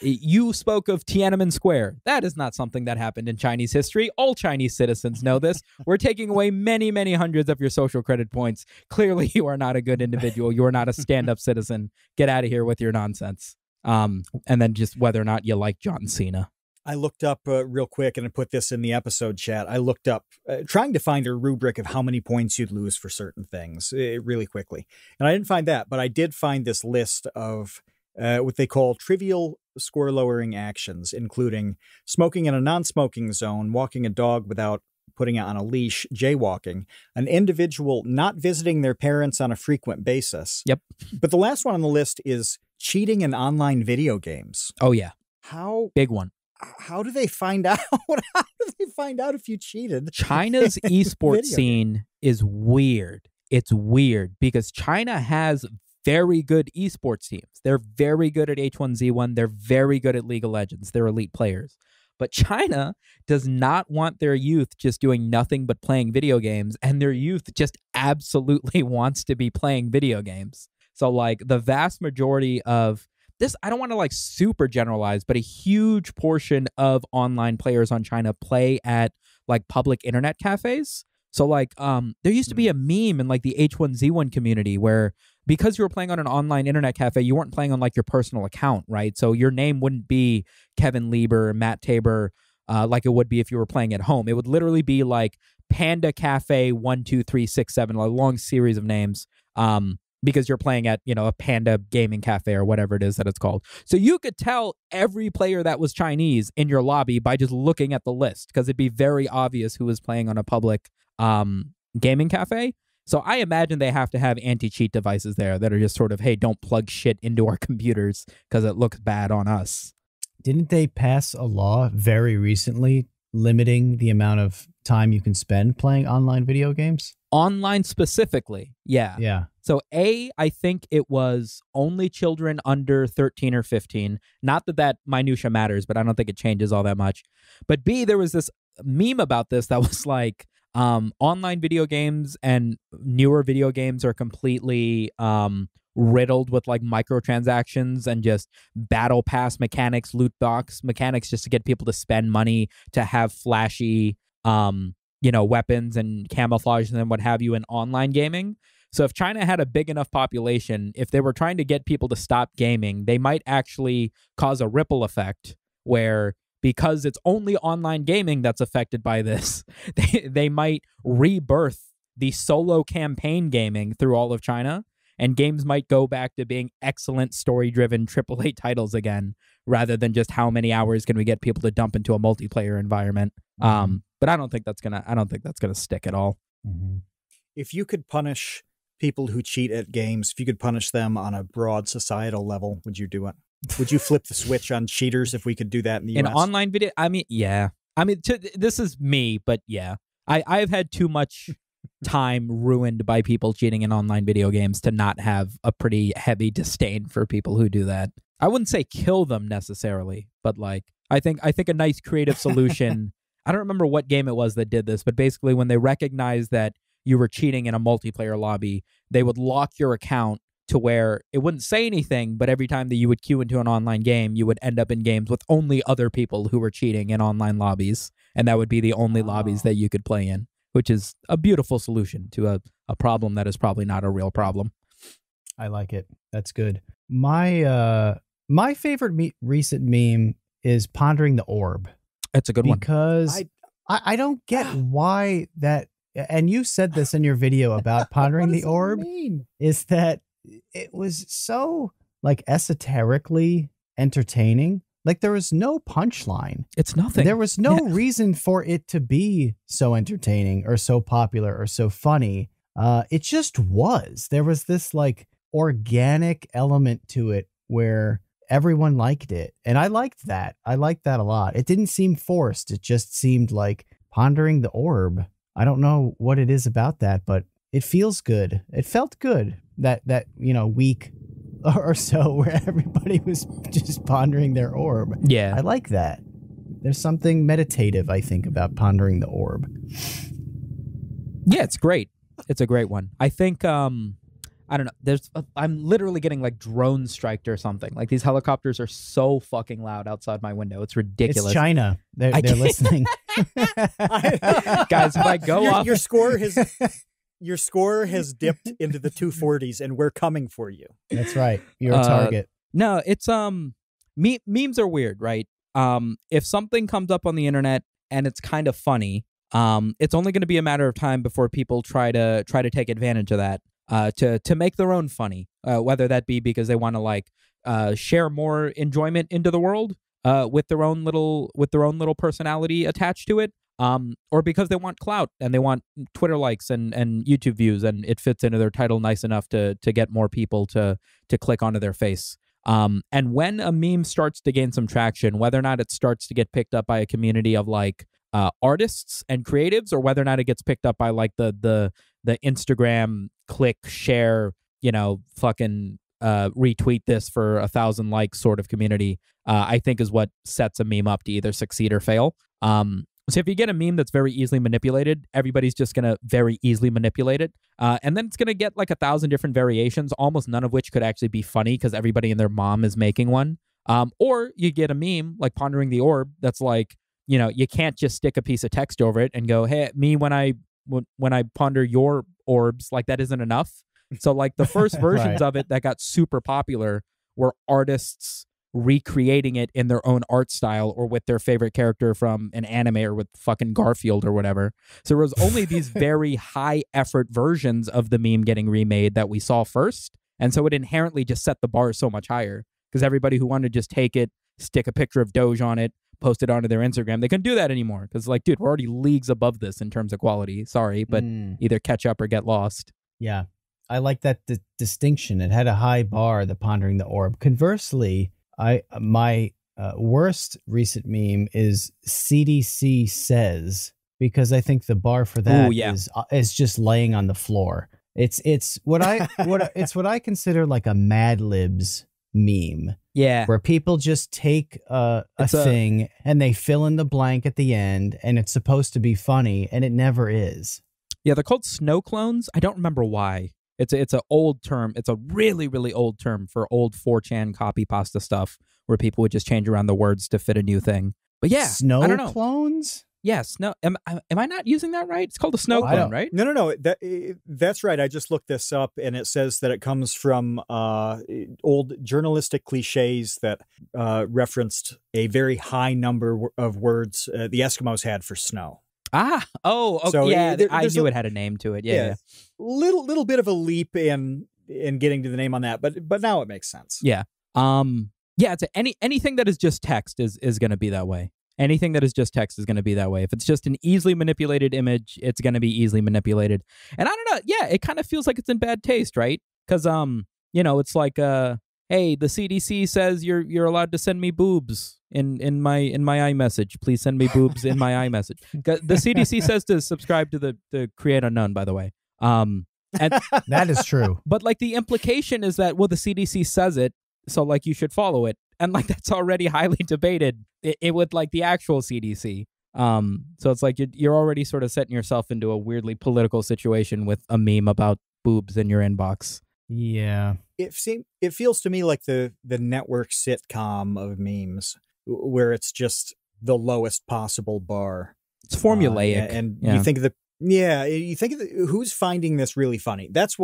You spoke of Tiananmen Square. That is not something that happened in Chinese history. All Chinese citizens know this. We're taking away many, many hundreds of your social credit points. Clearly, you are not a good individual. You are not a stand-up citizen. Get out of here with your nonsense. And then just whether or not you like John Cena. I looked up real quick, and I put this in the episode chat. I looked up trying to find a rubric of how many points you'd lose for certain things really quickly. And I didn't find that, but I did find this list of what they call trivial score lowering actions, including smoking in a non-smoking zone, walking a dog without putting it on a leash, jaywalking, an individual not visiting their parents on a frequent basis. Yep. But the last one on the list is cheating in online video games. Oh, yeah. Big one. How do they find out? How do they find out if you cheated? China's esports scene is weird. It's weird because China has very good esports teams. They're very good at H1Z1. They're very good at League of Legends. They're elite players. But China does not want their youth just doing nothing but playing video games, and their youth just absolutely wants to be playing video games. So, like, the vast majority of this, I don't want to like super generalize, but a huge portion of online players on China play at like public internet cafes. So like there used to be a meme in like the H1Z1 community where because you were playing on an online internet cafe, you weren't playing on like your personal account, right? So your name wouldn't be Kevin Lieber, Matt Tabor, like it would be if you were playing at home. It would literally be like Panda Cafe 1, 2, 3, 6, 7, a long series of names. Because you're playing at, you know, a Panda gaming cafe or whatever it is that it's called. So you could tell every player that was Chinese in your lobby by just looking at the list because it'd be very obvious who was playing on a public gaming cafe. So I imagine they have to have anti-cheat devices there that are just sort of, hey, don't plug shit into our computers because it looks bad on us. Didn't they pass a law very recently limiting the amount of time you can spend playing online video games? Online specifically, yeah. Yeah. So I think it was only children under 13 or 15. Not that minutia matters, but I don't think it changes all that much. But B, there was this meme about this that was like, online video games and newer video games are completely riddled with like microtransactions and just battle pass mechanics, loot box mechanics, just to get people to spend money to have flashy, weapons and camouflage and what have you in online gaming. So if China had a big enough population, if they were trying to get people to stop gaming, they might actually cause a ripple effect where because it's only online gaming that's affected by this, they might rebirth the solo campaign gaming through all of China, and games might go back to being excellent story-driven AAA titles again, rather than just how many hours can we get people to dump into a multiplayer environment. But I don't think that's gonna stick at all. Mm-hmm. If you could punish people who cheat at games, if you could punish them on a broad societal level, would you do it? Would you flip the switch on cheaters if we could do that in the US? In online video, I mean, yeah. I mean, this is me, but yeah. I've had too much time ruined by people cheating in online video games to not have a pretty heavy disdain for people who do that. I wouldn't say kill them necessarily, but like I think a nice creative solution. I don't remember what game it was that did this, but basically when they recognized that you were cheating in a multiplayer lobby, they would lock your account to where it wouldn't say anything, but every time that you would queue into an online game, you would end up in games with only other people who were cheating in online lobbies, and that would be the only lobbies that you could play in, which is a beautiful solution to a problem that is probably not a real problem. I like it. That's good. My favorite recent meme is Pondering the Orb. It's a good one. Because I don't get why that, and you said this in your video about Pondering the Orb, is that it was so like esoterically entertaining. Like there was no punchline. It's nothing. There was no reason for it to be so entertaining or so popular or so funny. It just was. There was this like organic element to it where everyone liked it. And I liked that. I liked that a lot. It didn't seem forced. It just seemed like Pondering the Orb. I don't know what it is about that, but it feels good. It felt good that week or so where everybody was just pondering their orb. Yeah. I like that. There's something meditative, I think, about Pondering the Orb. Yeah, it's great. It's a great one. I think, I don't know, I'm literally getting like drone striked or something. Like these helicopters are so fucking loud outside my window. It's ridiculous. It's China. They're listening. Guys, if I go off... Your score has dipped into the 240s, and we're coming for you. That's right. You're a target. No, it's memes are weird, right? if something comes up on the internet and it's kind of funny, it's only going to be a matter of time before people try to take advantage of that to make their own funny, whether that be because they want to like share more enjoyment into the world with their own little personality attached to it, or because they want clout and they want Twitter likes and YouTube views, and it fits into their title nice enough to get more people to click onto their face. And when a meme starts to gain some traction, whether or not it starts to get picked up by a community of like artists and creatives, or whether or not it gets picked up by like the Instagram click share, fucking retweet this for 1,000 likes sort of community, I think is what sets a meme up to either succeed or fail. So if you get a meme that's very easily manipulated, everybody's just going to very easily manipulate it. And then it's going to get like 1,000 different variations, almost none of which could actually be funny because everybody and their mom is making one. Or you get a meme like Pondering the Orb that's like, you can't just stick a piece of text over it and go, hey, me when I ponder your orbs, like that isn't enough. So like the first versions of it that got super popular were artists recreating it in their own art style or with their favorite character from an anime or with fucking Garfield or whatever. So there was only these very high effort versions of the meme getting remade that we saw first. And so it inherently just set the bar so much higher because everybody who wanted to just take it, stick a picture of Doge on it, post it onto their Instagram, they couldn't do that anymore because like, dude, we're already leagues above this in terms of quality. Sorry, but either catch up or get lost. Yeah. I like that distinction. It had a high bar, the Pondering the Orb. Conversely, my worst recent meme is CDC says, because I think the bar for that is just laying on the floor. It's what I consider like a Mad Libs meme. Yeah, where people just take a thing and they fill in the blank at the end, and it's supposed to be funny, and it never is. Yeah, they're called snow clones. I don't remember why. It's an old term. It's a really, really old term for old 4chan copy pasta stuff where people would just change around the words to fit a new thing. But yeah, snow I don't know. Clones? Yeah, snow. Am I not using that right? It's called a snow clone, right? No. That's right. I just looked this up, and it says that it comes from old journalistic cliches that referenced a very high number of words the Eskimos had for snow. Ah, okay. So yeah, I knew it had a name to it. Yeah. Little bit of a leap in getting to the name on that, but now it makes sense. Yeah. It's anything that is just text is going to be that way. Anything that is just text is going to be that way. If it's just an easily manipulated image, it's going to be easily manipulated. And I don't know. Yeah, it kind of feels like it's in bad taste, right? Because it's like hey, the CDC says you're allowed to send me boobs in my iMessage. Please send me boobs in my iMessage. The CDC says to subscribe to the Create Unknown, by the way. And that is true. But like the implication is that, well, the CDC says it, so like you should follow it. And like that's already highly debated it with like the actual CDC. So it's like you're already sort of setting yourself into a weirdly political situation with a meme about boobs in your inbox. Yeah. It feels to me like the network sitcom of memes where it's just the lowest possible bar. It's formulaic. You think of who's finding this really funny. That's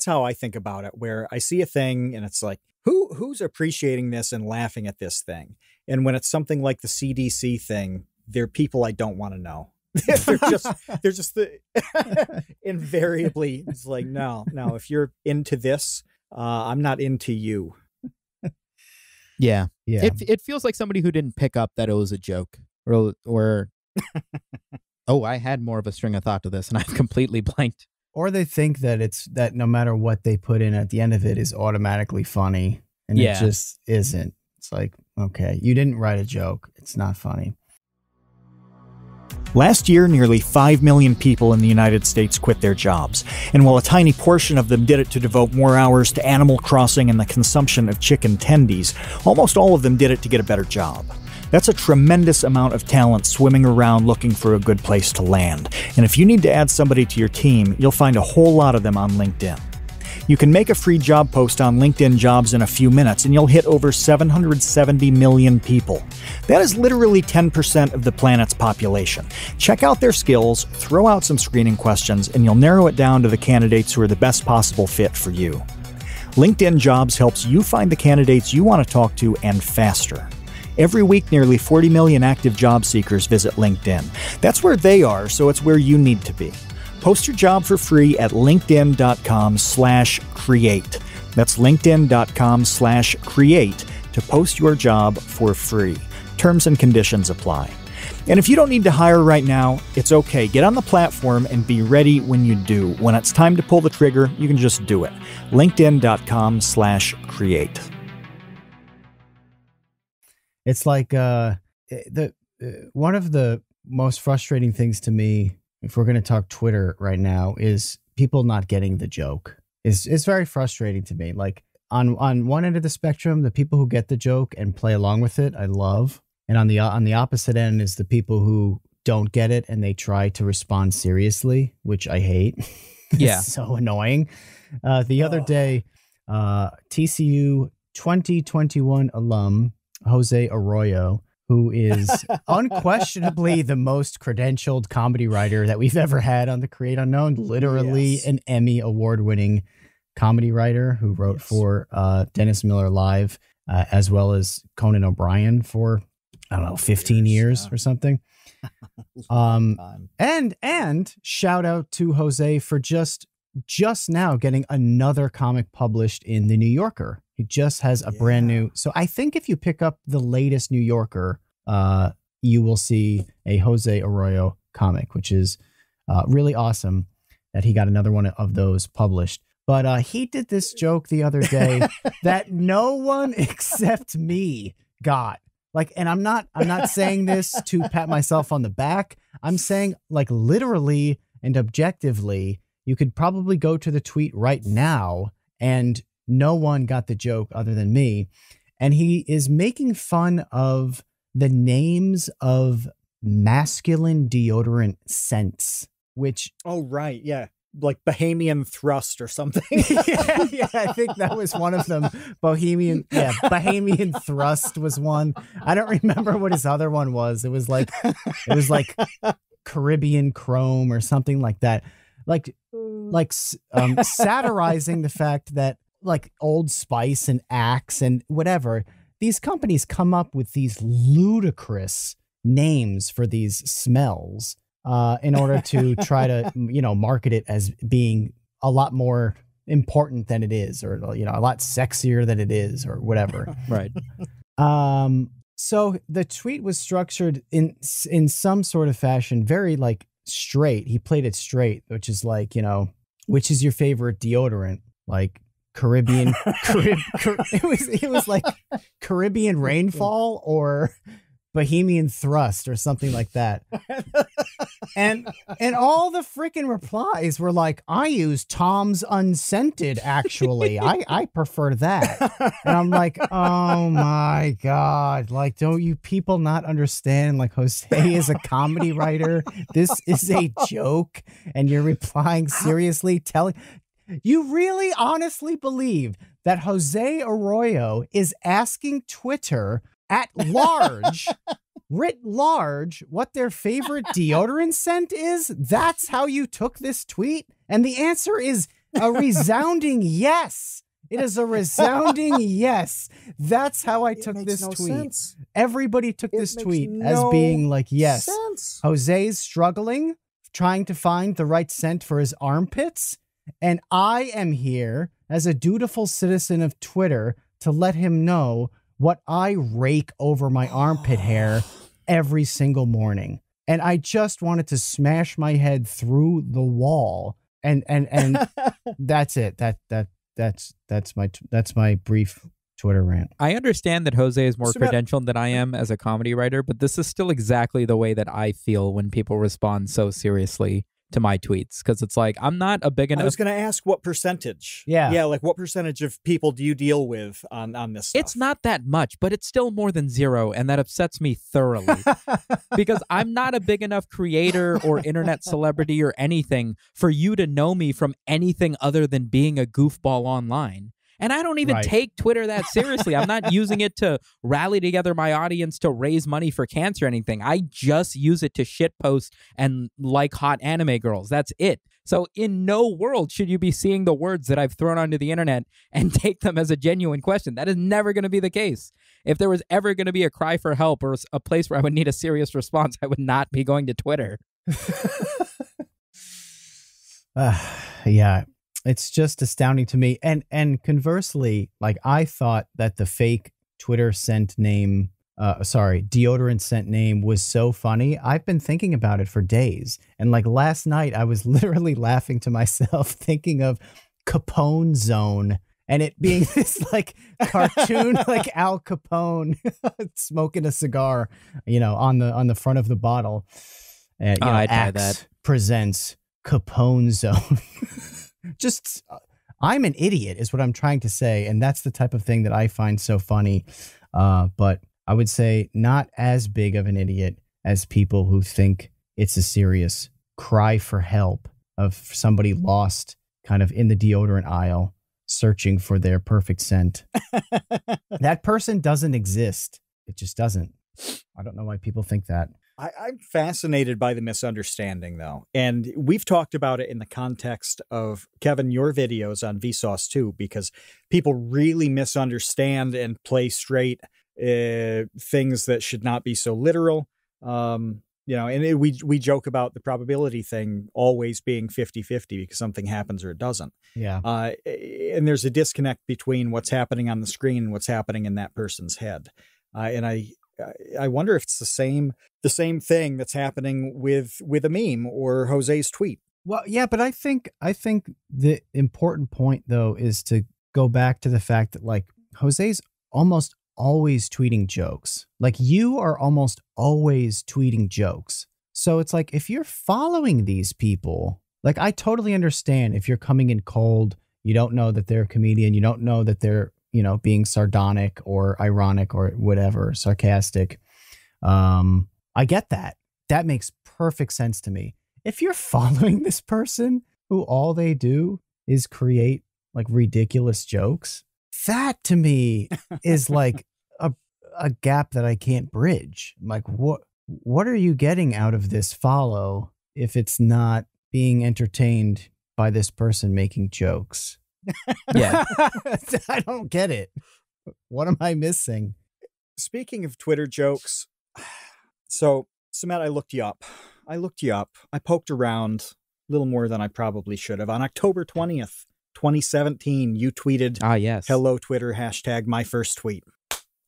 how I think about it, where I see a thing and it's like, who's appreciating this and laughing at this thing? And when it's something like the CDC thing, they're people I don't want to know. they're just invariably it's like, no, if you're into this, I'm not into you. Yeah. It feels like somebody who didn't pick up that it was a joke or oh, I had more of a string of thought to this and I've completely blanked. Or they think that no matter what they put in at the end of it is automatically funny, and it just isn't. It's like, okay, you didn't write a joke. It's not funny. Last year, nearly 5 million people in the United States quit their jobs, and while a tiny portion of them did it to devote more hours to Animal Crossing and the consumption of chicken tendies, almost all of them did it to get a better job. That's a tremendous amount of talent swimming around looking for a good place to land. And if you need to add somebody to your team, you'll find a whole lot of them on LinkedIn. You can make a free job post on LinkedIn Jobs in a few minutes, and you'll hit over 770 million people. That is literally 10% of the planet's population. Check out their skills, throw out some screening questions, and you'll narrow it down to the candidates who are the best possible fit for you. LinkedIn Jobs helps you find the candidates you want to talk to and faster. Every week, nearly 40 million active job seekers visit LinkedIn. That's where they are, so it's where you need to be. Post your job for free at linkedin.com/create. That's linkedin.com/create to post your job for free. Terms and conditions apply. And if you don't need to hire right now, it's okay. Get on the platform and be ready when you do. When it's time to pull the trigger, you can just do it. linkedin.com/create. It's like one of the most frustrating things to me, if we're going to talk Twitter right now, is people not getting the joke. It's very frustrating to me. Like on one end of the spectrum, the people who get the joke and play along with it, I love. And on the opposite end is the people who don't get it and they try to respond seriously, which I hate. Yeah. It's so annoying. The other day, TCU 2021 alum Jose Arroyo, who is unquestionably the most credentialed comedy writer that we've ever had on the Create Unknown, literally an Emmy award-winning comedy writer who wrote for Dennis Miller Live, as well as Conan O'Brien for, I don't know, 15 years or something. And shout out to Jose for just now getting another comic published in the New Yorker. He just has a brand new. So I think if you pick up the latest New Yorker, you will see a Jose Arroyo comic, which is really awesome that he got another one of those published. But he did this joke the other day that no one except me got. Like, and I'm not saying this to pat myself on the back. I'm saying, like, literally and objectively, you could probably go to the tweet right now and no one got the joke other than me. And he is making fun of the names of masculine deodorant scents, which... Oh, right. Yeah. Like Bohemian Thrust or something. yeah, I think that was one of them. Bohemian Thrust was one. I don't remember what his other one was. It was like Caribbean Chrome or something like that. Like satirizing the fact that, like, Old Spice and Axe and whatever, these companies come up with these ludicrous names for these smells in order to try to, market it as being a lot more important than it is, or, a lot sexier than it is, or whatever. Right. So the tweet was structured in some sort of fashion, very like straight. He played it straight, which is like, which is your favorite deodorant? Like Caribbean, it was like Caribbean Rainfall or Bohemian Thrust or something like that. And all the freaking replies were like, I use Tom's Unscented, actually. I prefer that. And I'm like, oh my God. Like, don't you people not understand? Like, Jose is a comedy writer. This is a joke. And you're replying seriously, you really honestly believe that Jose Arroyo is asking Twitter at large, writ large, what their favorite deodorant scent is? That's how you took this tweet? And the answer is a resounding yes. It is a resounding yes. That's how I took this tweet. Sense. Everybody took this tweet as being like, yes, Jose's struggling, trying to find the right scent for his armpits. And I am here as a dutiful citizen of Twitter to let him know what I rake over my armpit hair every single morning. And I just wanted to smash my head through the wall. And that's it. That's my brief Twitter rant. I understand that Jose is more credentialed than I am as a comedy writer, but this is still exactly the way that I feel when people respond so seriously to my tweets, because it's like, I'm not a big enough... I was going to ask what percentage. Yeah, like what percentage of people do you deal with on this stuff? It's not that much, but it's still more than zero, and that upsets me thoroughly. Because I'm not a big enough creator or internet celebrity or anything for you to know me from anything other than being a goofball online. And I don't even take Twitter that seriously. I'm not using it to rally together my audience to raise money for cancer or anything. I just use it to shitpost and like hot anime girls. That's it. So in no world should you be seeing the words that I've thrown onto the internet and take them as a genuine question. That is never going to be the case. If there was ever going to be a cry for help or a place where I would need a serious response, I would not be going to Twitter. Yeah, it's just astounding to me. And conversely, like I thought that the fake Twitter scent name, deodorant scent name was so funny. I've been thinking about it for days. And like last night, I was literally laughing to myself thinking of Capone Zone and it being this like cartoon, like Al Capone smoking a cigar, on the front of the bottle. I'd buy that. Presents Capone Zone. Just, I'm an idiot is what I'm trying to say. And that's the type of thing that I find so funny. But I would say not as big of an idiot as people who think it's a serious cry for help of somebody lost kind of in the deodorant aisle searching for their perfect scent. That person doesn't exist. It just doesn't. I don't know why people think that. I'm fascinated by the misunderstanding, though. And we've talked about it in the context of, Kevin, your videos on Vsauce, too, because people really misunderstand and play straight things that should not be so literal. We joke about the probability thing always being 50-50 because something happens or it doesn't. Yeah. And there's a disconnect between what's happening on the screen and what's happening in that person's head. And I wonder if it's the same thing that's happening with a meme or Jose's tweet. Well, yeah, but I think the important point, though, is to go back to the fact that like Jose's almost always tweeting jokes. Like you are almost always tweeting jokes. So it's like if you're following these people, like I totally understand if you're coming in cold, you don't know that they're a comedian, you don't know that they're being sardonic or ironic or whatever, sarcastic. I get that. That makes perfect sense to me. If you're following this person who all they do is create like ridiculous jokes, that to me is like a gap that I can't bridge. I'm like, what are you getting out of this follow if it's not being entertained by this person making jokes? Yeah. I don't get it. What am I missing? Speaking of Twitter jokes, so Sumit, I looked you up. I poked around a little more than I probably should have. On October 20th, 2017, you tweeted, yes. Hello Twitter, hashtag my first tweet.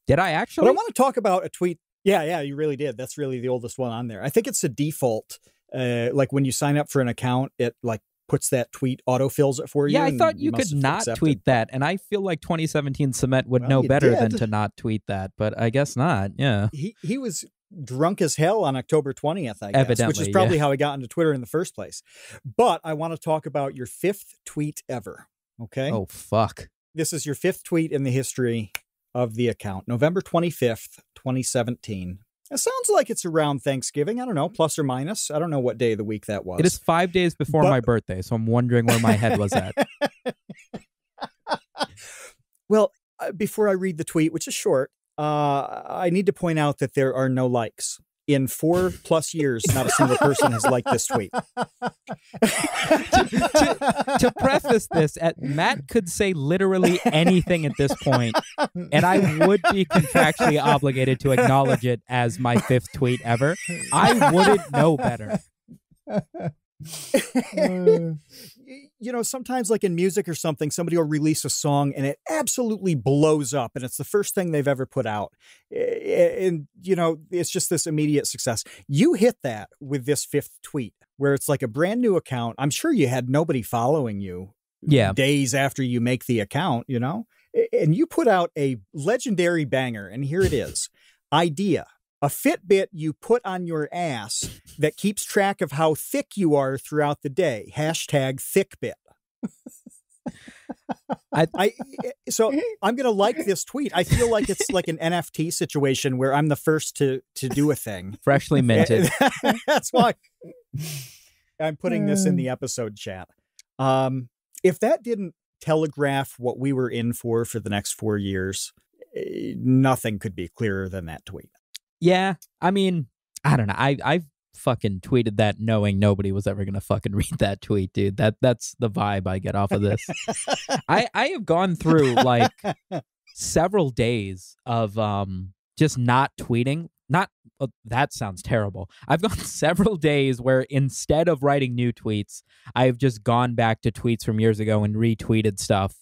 Did I actually? But I want to talk about a tweet. Yeah, you really did. That's really the oldest one on there. I think it's a default. Like when you sign up for an account, it like puts that tweet, autofills it for you. Yeah, I thought you could not tweet that. And I feel like 2017 Sumit would know better than to not tweet that, but I guess not. Yeah. He was drunk as hell on October 20th, I guess, evidently, which is probably how he got into Twitter in the first place. But I want to talk about your 5th tweet ever. Okay. Oh, fuck. This is your 5th tweet in the history of the account. November 25th, 2017. It sounds like it's around Thanksgiving. I don't know, plus or minus. I don't know what day of the week that was. It is 5 days before my birthday, so I'm wondering where my head was at. Well, before I read the tweet, which is short, I need to point out that there are no likes. In 4+ years, not a single person has liked this tweet. to preface this, Matt could say literally anything at this point, and I would be contractually obligated to acknowledge it as my 5th tweet ever. I wouldn't know better. Sometimes like in music or something, somebody will release a song and it absolutely blows up and it's the first thing they've ever put out. And, it's just this immediate success. You hit that with this 5th tweet where it's like a brand new account. I'm sure you had nobody following you days after you make the account, and you put out a legendary banger. And here it is. Idea. A Fitbit you put on your ass that keeps track of how thick you are throughout the day. Hashtag thickbit. So I'm going to like this tweet. I feel like it's like an NFT situation where I'm the first to do a thing. Freshly minted. That's why I'm putting this in the episode chat. If that didn't telegraph what we were in for the next 4 years. Nothing could be clearer than that tweet. Yeah, I mean, I don't know. I fucking tweeted that knowing nobody was ever gonna fucking read that tweet, dude. That's the vibe I get off of this. I have gone through like several days of just not tweeting. Not that sounds terrible. I've gone several days where instead of writing new tweets, I've just gone back to tweets from years ago and retweeted stuff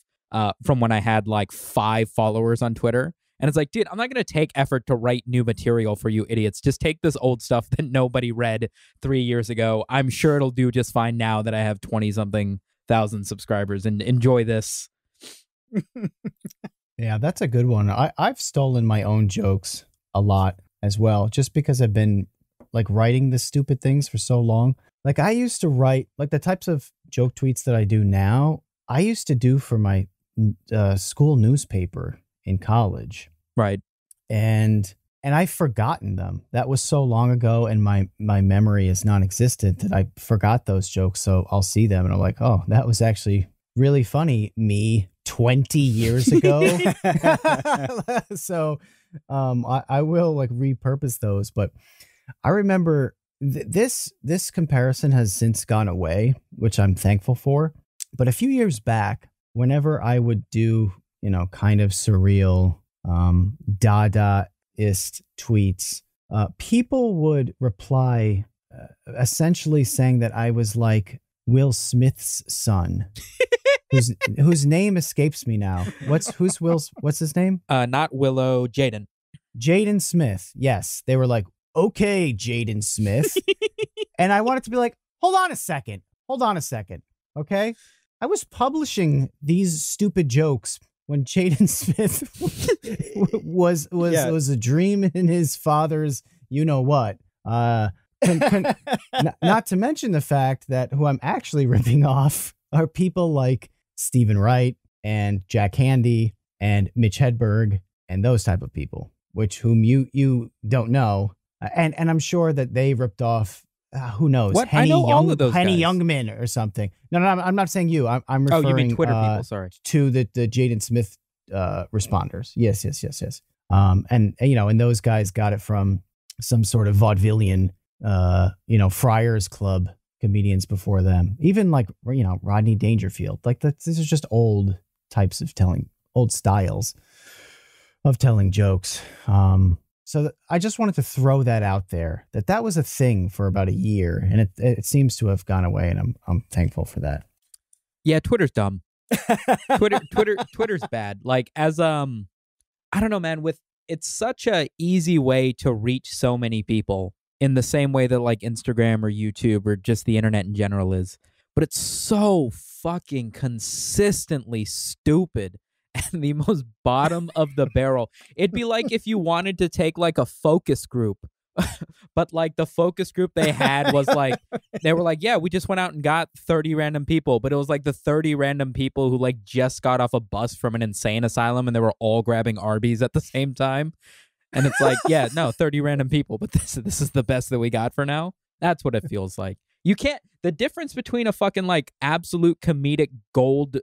from when I had like 5 followers on Twitter. And it's like, dude, I'm not going to take effort to write new material for you idiots. Just take this old stuff that nobody read 3 years ago. I'm sure it'll do just fine now that I have 20-something thousand subscribers, and enjoy this. Yeah, that's a good one. I've stolen my own jokes a lot as well, just because I've been like writing the stupid things for so long. Like I used to write like the types of joke tweets that I do now. I used to do for my school newspaper in college. Right. And I've forgotten them. That was so long ago, and my memory is non-existent that I forgot those jokes. So I'll see them and I'm like, oh, that was actually really funny, me 20 years ago. So I will like repurpose those. But I remember this comparison has since gone away, which I'm thankful for. But a few years back, whenever I would do, kind of surreal, Dadaist tweets, people would reply essentially saying that I was like Will Smith's son, whose name escapes me now. What's his name? Not Willow, Jaden. Jaden Smith. Yes. They were like, okay, Jaden Smith. And I wanted to be like, hold on a second. Okay. I was publishing these stupid jokes when Jaden Smith was a dream in his father's, what. Not to mention the fact that who I'm actually ripping off are people like Stephen Wright and Jack Handy and Mitch Hedberg and those type of people, whom you don't know. And I'm sure that they ripped off, who knows? What? I know all of those Henny guys. Youngman or something. No, I'm not saying you. I'm referring you mean Twitter people, sorry. To the Jaden Smith responders. Yes. And those guys got it from some sort of vaudevillian, Friars Club comedians before them. Even like, Rodney Dangerfield. Like these are just old types of old styles of telling jokes. So I just wanted to throw that out there, that was a thing for about a year, and it seems to have gone away, and I'm thankful for that. Yeah, Twitter's dumb. Twitter's bad. Like as I don't know, man, it's such a easy way to reach so many people in the same way that like Instagram or YouTube or just the internet in general is. But it's so fucking consistently stupid and the most bottom of the barrel. It'd be like if you wanted to take like a focus group, but like the focus group they had was like, they were like, yeah, we just went out and got 30 random people, but it was like the 30 random people who like just got off a bus from an insane asylum and they were all grabbing Arby's at the same time. And it's like, yeah, no, 30 random people, but this is the best that we got for now. That's what it feels like. You can't, the difference between a fucking like absolute comedic gold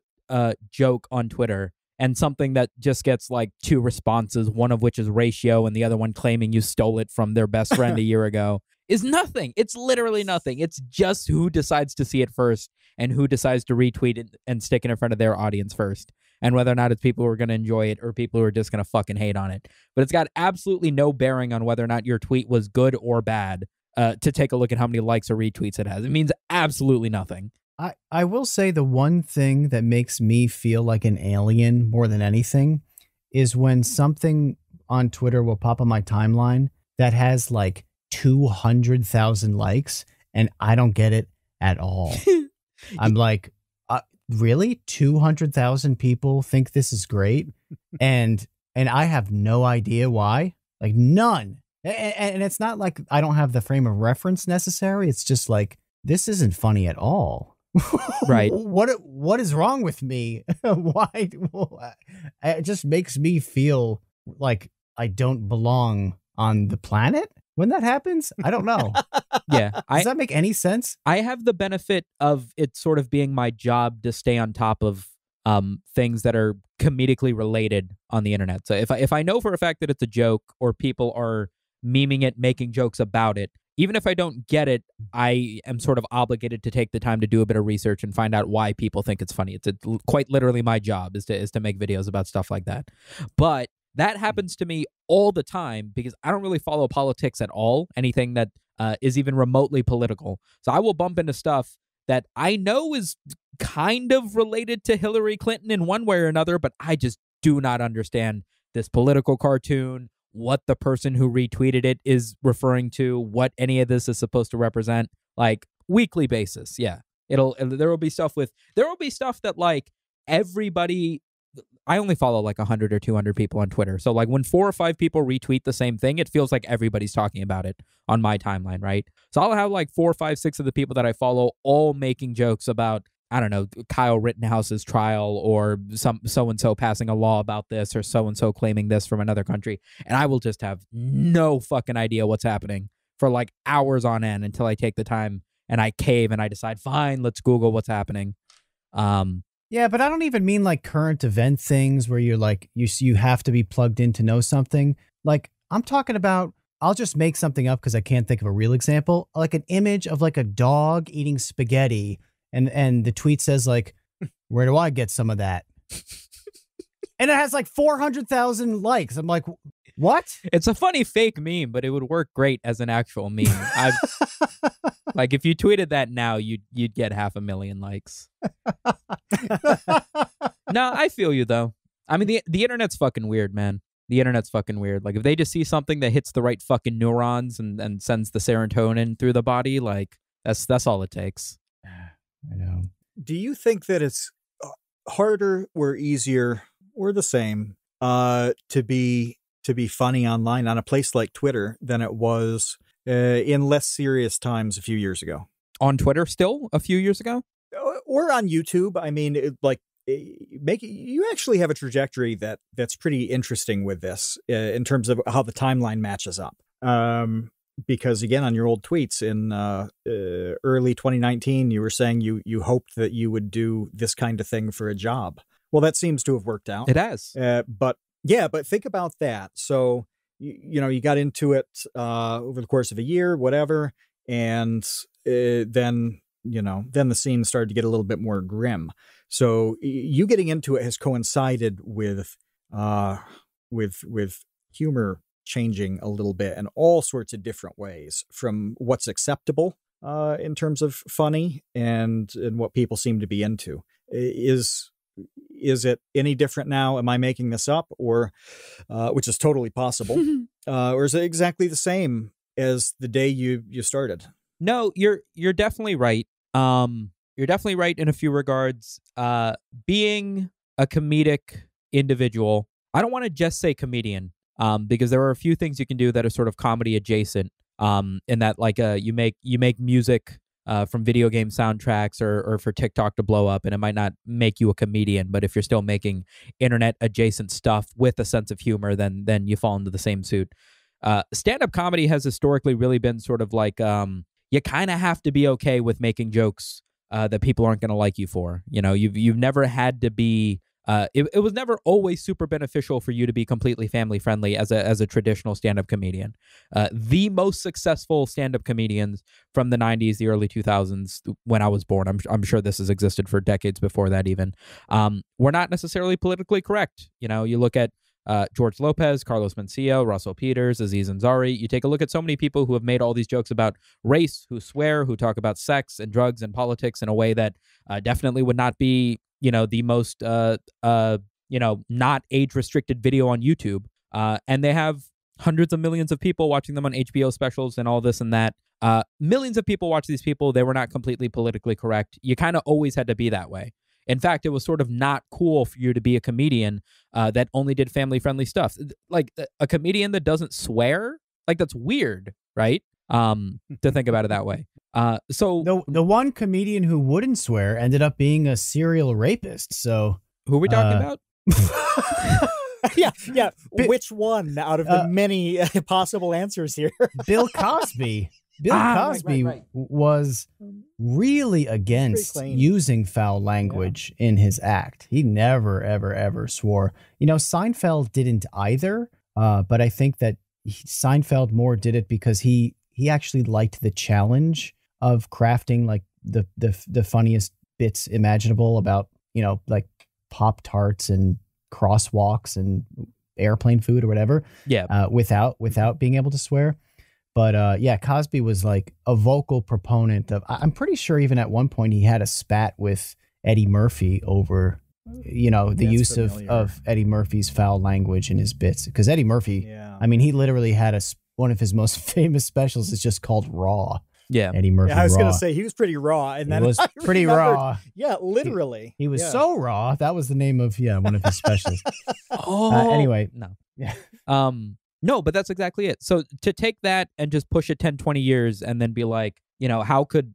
joke on Twitter and something that just gets like 2 responses, one of which is ratio and the other one claiming you stole it from their best friend a year ago, is nothing. It's literally nothing. It's just who decides to see it first and who decides to retweet it and stick it in front of their audience first, and whether or not it's people who are going to enjoy it or people who are just going to fucking hate on it. But it's got absolutely no bearing on whether or not your tweet was good or bad to take a look at how many likes or retweets it has. It means absolutely nothing. I will say the one thing that makes me feel like an alien more than anything is when something on Twitter will pop on my timeline that has like 200,000 likes and I don't get it at all. I'm like, really? 200,000 people think this is great? And I have no idea why. Like none. And it's not like I don't have the frame of reference necessary. It's just like, this isn't funny at all. Right. What is wrong with me? Why? It just makes me feel like I don't belong on the planet when that happens. I don't know. Yeah. Does that make any sense? I have the benefit of it sort of being my job to stay on top of things that are comedically related on the internet. So if I know for a fact that it's a joke or people are memeing it, making jokes about it, even if I don't get it, I am sort of obligated to take the time to do a bit of research and find out why people think it's funny. It's quite literally my job is to make videos about stuff like that. But that happens to me all the time because I don't really follow politics at all, anything that is even remotely political. So I will bump into stuff that I know is kind of related to Hillary Clinton in one way or another, but I just do not understand this political cartoon, what the person who retweeted it is referring to, what any of this is supposed to represent, like weekly basis. Yeah. There will be stuff that like everybody, I only follow like 100 or 200 people on Twitter. So like when 4 or 5 people retweet the same thing, it feels like everybody's talking about it on my timeline, right? So I'll have like 4, 5, 6 of the people that I follow all making jokes about, I don't know, Kyle Rittenhouse's trial or some so-and-so passing a law about this or so-and-so claiming this from another country. And I will just have no fucking idea what's happening for like hours on end until I take the time and I cave and I decide, fine, let's Google what's happening. Yeah, but I don't even mean like current event things where you're like, you have to be plugged in to know something. Like I'm talking about, I'll just make something up because I can't think of a real example, like an image of like a dog eating spaghetti. And the tweet says like, where do I get some of that? And it has like 400,000 likes. I'm like, what? It's a funny fake meme, but it would work great as an actual meme. Like if you tweeted that now, you'd get 500,000 likes. No, I feel you though. I mean, the internet's fucking weird, man. The internet's fucking weird. Like if they just see something that hits the right fucking neurons and sends the serotonin through the body, like that's all it takes. I know. Do you think that it's harder or easier or the same to be funny online on a place like Twitter than it was in less serious times a few years ago? On Twitter still a few years ago? Or on YouTube. I mean, you actually have a trajectory that's pretty interesting with this in terms of how the timeline matches up. Because again, on your old tweets in early 2019, you were saying you hoped that you would do this kind of thing for a job. Well, that seems to have worked out. It has. But think about that. So, you got into it over the course of a year, whatever. And then the scene started to get a little bit more grim. So you getting into it has coincided with humor changing a little bit in all sorts of different ways, from what's acceptable in terms of funny and what people seem to be into. Is it any different now? Am I making this up, or which is totally possible, or is it exactly the same as the day you started? No, you're definitely right. You're definitely right in a few regards. Being a comedic individual, I don't want to just say comedian. Because there are a few things you can do that are sort of comedy adjacent, in that like you make music from video game soundtracks or for TikTok to blow up, and it might not make you a comedian, but if you're still making internet adjacent stuff with a sense of humor, then you fall into the same suit. Stand-up comedy has historically really been sort of like you kind of have to be okay with making jokes that people aren't going to like you for. You've never had to be. It was never always super beneficial for you to be completely family friendly as a traditional stand-up comedian. The most successful stand-up comedians from the 90s, the early 2000s, when I was born, I'm sure this has existed for decades before that even, were not necessarily politically correct. You look at George Lopez, Carlos Mencia, Russell Peters, Aziz Ansari. You take a look at so many people who have made all these jokes about race, who swear, who talk about sex and drugs and politics in a way that definitely would not be the most, not age-restricted video on YouTube. And they have hundreds of millions of people watching them on HBO specials and all this and that. Millions of people watch these people. They were not completely politically correct. You kind of always had to be that way. In fact, it was sort of not cool for you to be a comedian that only did family-friendly stuff. Like a comedian that doesn't swear, like that's weird, right? To think about it that way. So the one comedian who wouldn't swear ended up being a serial rapist. So who are we talking about? Yeah. Which one out of the many possible answers here? Bill Cosby. Bill Cosby was really against using foul language in his act. He never, ever, ever swore. You know, Seinfeld didn't either, but I think that Seinfeld more did it because he actually liked the challenge of crafting like the funniest bits imaginable about, you know, like Pop-Tarts and crosswalks and airplane food or whatever. Yeah. Without being able to swear. But yeah, Cosby was like a vocal proponent of, I'm pretty sure even at one point he had a spat with Eddie Murphy over, you know, the use of Eddie Murphy's foul language in his bits. Because Eddie Murphy, I mean, he literally had one of his most famous specials is just called Raw. Yeah. Eddie Murphy. Yeah, I was going to say he was pretty raw. And then he was pretty raw. Yeah, literally. He was so raw. That was the name of, one of his specials. Anyway. No. Yeah. No, but that's exactly it. So to take that and just push it 10, 20 years and then be like, you know,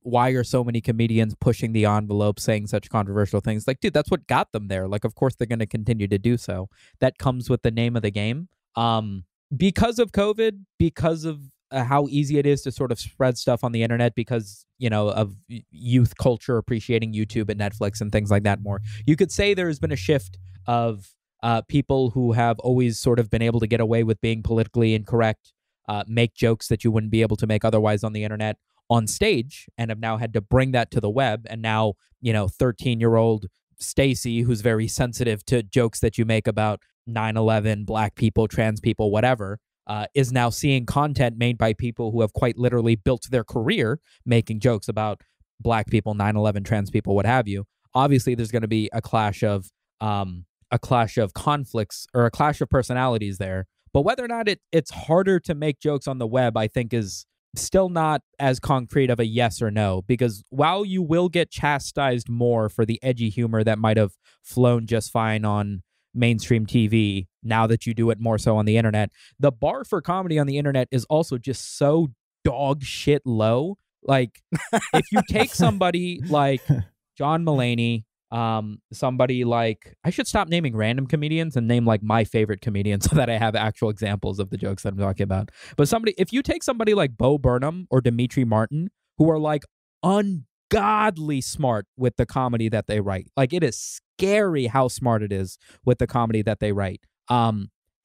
why are so many comedians pushing the envelope, saying such controversial things? Like, dude, that's what got them there. Like, of course they're going to continue to do so. That comes with the name of the game. Because of COVID, because of how easy it is to sort of spread stuff on the internet, because, you know, of youth culture appreciating YouTube and Netflix and things like that more. You could say there's been a shift of people who have always sort of been able to get away with being politically incorrect, make jokes that you wouldn't be able to make otherwise on the internet on stage, and have now had to bring that to the web. And now, you know, 13-year-old Stacy, who's very sensitive to jokes that you make about 9/11, black people, trans people, whatever, is now seeing content made by people who have quite literally built their career making jokes about black people, 9/11, trans people, what have you. Obviously, there's going to be a clash of conflicts or a clash of personalities there. But whether or not it's harder to make jokes on the web, I think is still not as concrete of a yes or no, because while you will get chastised more for the edgy humor that might have flown just fine on mainstream TV, now that you do it more so on the internet, the bar for comedy on the internet is also just so dog shit low. Like, if you take somebody like John Mulaney, somebody like, I should stop naming random comedians and name like my favorite comedians so that I have actual examples of the jokes that I'm talking about. But if you take somebody like Bo Burnham or Dimitri Martin, who are like ungodly smart with the comedy that they write, like it is scary how smart it is with the comedy that they write.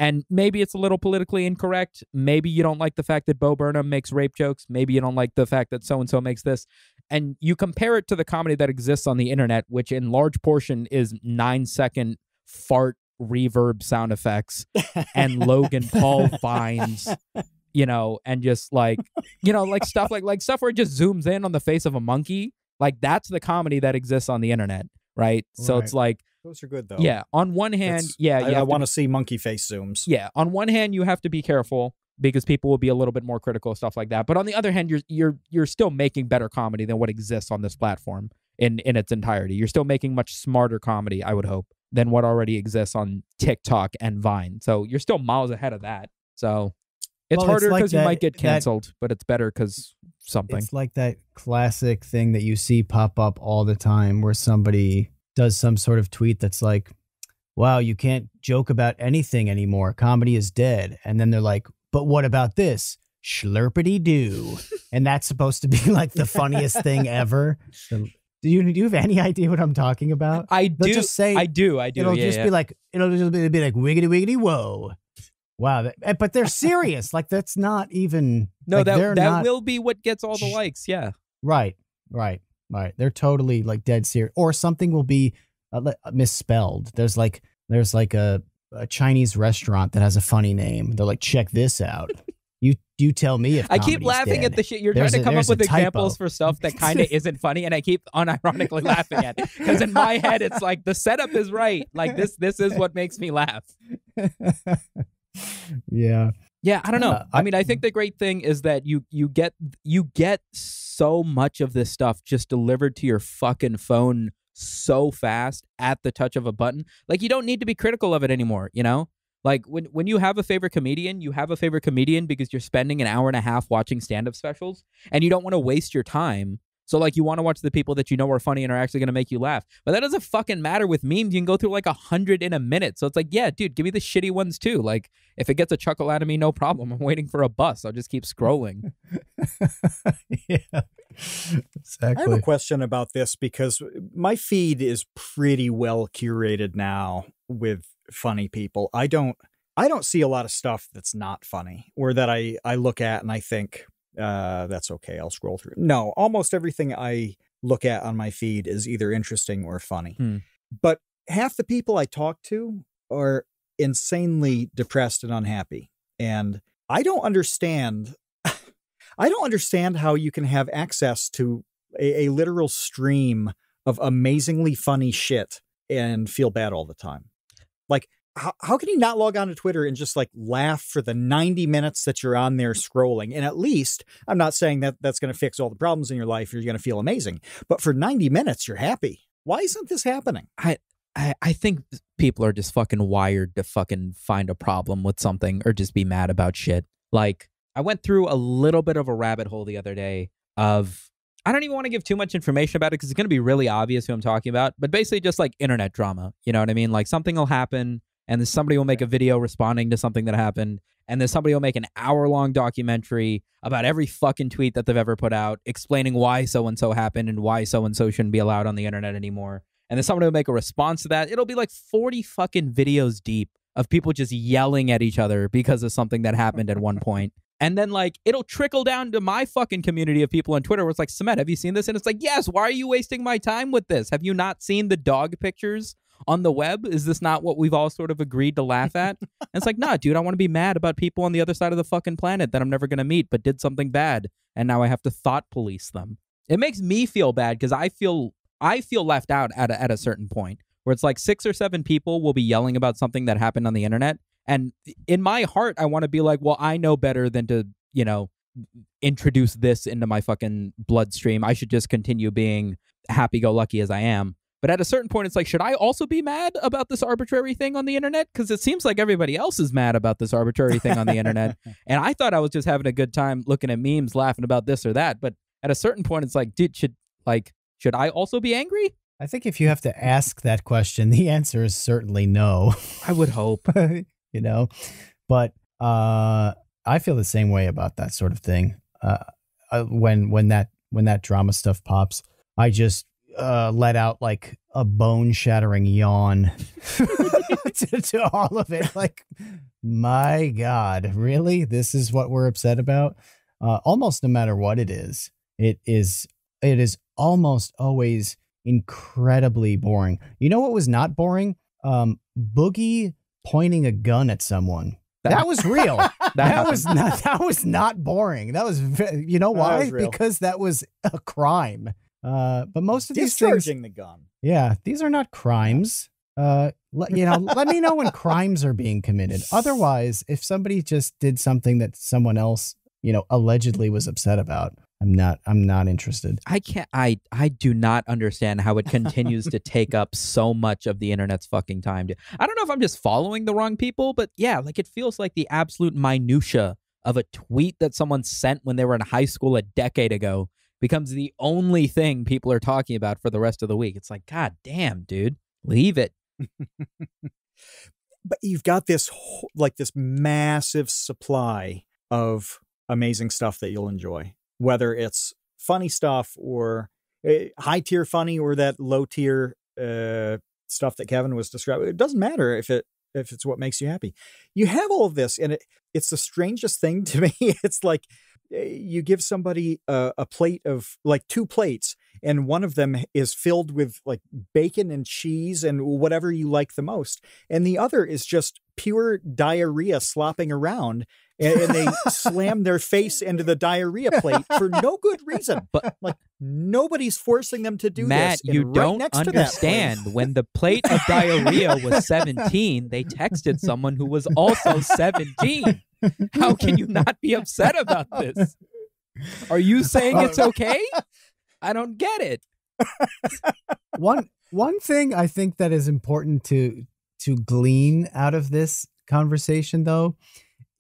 And maybe it's a little politically incorrect. Maybe you don't like the fact that Bo Burnham makes rape jokes. Maybe you don't like the fact that so-and-so makes this. And you compare it to the comedy that exists on the internet, which in large portion is 9-second fart reverb sound effects and Logan Paul vines, you know, and just like, you know, like stuff like stuff where it just zooms in on the face of a monkey. Like, that's the comedy that exists on the internet, right? So it's like, those are good though. Yeah. On one hand, I want to see monkey face zooms. Yeah. On one hand, you have to be careful because people will be a little bit more critical of stuff like that. But on the other hand, you're still making better comedy than what exists on this platform in its entirety. You're still making much smarter comedy, I would hope, than what already exists on TikTok and Vine. So you're still miles ahead of that. So it's harder because you might get canceled, but it's better because something. It's like that classic thing that you see pop up all the time where somebody does some sort of tweet that's like, wow, you can't joke about anything anymore. Comedy is dead. And then they're like, but what about this? Schlurpity doo. And that's supposed to be like the funniest thing ever. Do you have any idea what I'm talking about? They'll just say, I do. It'll just be like, it'll just be like wiggity wiggity whoa. Wow. But they're serious. Like, that's not even. No, like, that will be what gets all the likes. Yeah. Right. They're totally like dead serious. Or something will be misspelled. There's like a Chinese restaurant that has a funny name. They're like, check this out. You tell me if I keep laughing dead. at the shit. You're trying to come up with examples for stuff that kind of isn't funny, and I keep unironically laughing at it. Because in my head, it's like the setup is right. Like this is what makes me laugh. Yeah. Yeah, I don't know. I mean, I think the great thing is that you get so much of this stuff just delivered to your fucking phone so fast at the touch of a button. Like, you don't need to be critical of it anymore, you know? Like, when you have a favorite comedian, you have a favorite comedian because you're spending an hour and a half watching stand-up specials, and you don't want to waste your time So like you want to watch the people that you know are funny and are actually going to make you laugh. But that doesn't fucking matter with memes. You can go through like 100 in a minute. So it's like, yeah, dude, give me the shitty ones too. Like if it gets a chuckle out of me, no problem. I'm waiting for a bus. I'll just keep scrolling. Yeah, exactly. I have a question about this because my feed is pretty well curated now with funny people. I don't see a lot of stuff that's not funny or that I look at and I think, that's okay, I'll scroll through. No, almost everything I look at on my feed is either interesting or funny. But half the people I talk to are insanely depressed and unhappy. And I don't understand how you can have access to a literal stream of amazingly funny shit and feel bad all the time. Like, how can you not log on to Twitter and just like laugh for the 90 minutes that you're on there scrolling? And at least, I'm not saying that that's going to fix all the problems in your life. You're going to feel amazing. But for 90 minutes, you're happy. Why isn't this happening? I think people are just fucking wired to fucking find a problem with something or just be mad about shit. Like, I went through a little bit of a rabbit hole the other day of, I don't even want to give too much information about it because it's going to be really obvious who I'm talking about, but basically just like internet drama. You know what I mean? Like something will happen and then somebody will make a video responding to something that happened. And then somebody will make an hour-long documentary about every fucking tweet that they've ever put out, explaining why so-and-so happened and why so-and-so shouldn't be allowed on the internet anymore. And then somebody will make a response to that. It'll be like 40 fucking videos deep of people just yelling at each other because of something that happened at one point. And then, like, it'll trickle down to my fucking community of people on Twitter where it's like, Sumit, have you seen this? And it's like, yes, why are you wasting my time with this? Have you not seen the dog pictures on the web? Is this not what we've all sort of agreed to laugh at? And it's like, nah, dude, I want to be mad about people on the other side of the fucking planet that I'm never going to meet but did something bad. And now I have to thought police them. It makes me feel bad because I feel left out at a certain point where it's like 6 or 7 people will be yelling about something that happened on the internet. And in my heart, I want to be like, well, I know better than to, you know, introduce this into my fucking bloodstream. I should just continue being happy-go-lucky as I am. But at a certain point, it's like, should I also be mad about this arbitrary thing on the internet? Because it seems like everybody else is mad about this arbitrary thing on the internet. And I thought I was just having a good time looking at memes, laughing about this or that. But at a certain point, it's like, dude, should I also be angry? I think if you have to ask that question, the answer is certainly no. I would hope. You know, but I feel the same way about that sort of thing. When that drama stuff pops, I just let out like a bone-shattering yawn to all of it. Like, my God, really? This is what we're upset about? Almost no matter what it is almost always incredibly boring. You know what was not boring? Boogie pointing a gun at someone. That was real. that was not boring. That was, you know why? Because that was a crime. But most of these things, discharging the gun. Yeah, these are not crimes. Let me know when crimes are being committed. Otherwise, if somebody just did something that someone else, you know, allegedly was upset about, I'm not interested. I do not understand how it continues to take up so much of the internet's fucking time. I don't know if I'm just following the wrong people, but yeah, like it feels like the absolute minutia of a tweet that someone sent when they were in high school a decade ago becomes the only thing people are talking about for the rest of the week. It's like, God damn, dude, leave it. But you've got this massive supply of amazing stuff that you'll enjoy. Whether it's funny stuff or high tier funny or that low tier stuff that Kevin was describing, it doesn't matter if it's what makes you happy. You have all of this, and it's the strangest thing to me. It's like you give somebody a plate of like 2 plates, and one of them is filled with like bacon and cheese and whatever you like the most, and the other is just pure diarrhea slopping around. And they slam their face into the diarrhea plate for no good reason. But like nobody's forcing them to do Matt, this. Matt, you right don't next understand. To that when the plate of diarrhea was 17, they texted someone who was also 17. How can you not be upset about this? Are you saying it's okay? I don't get it. One thing I think that is important to glean out of this conversation, though,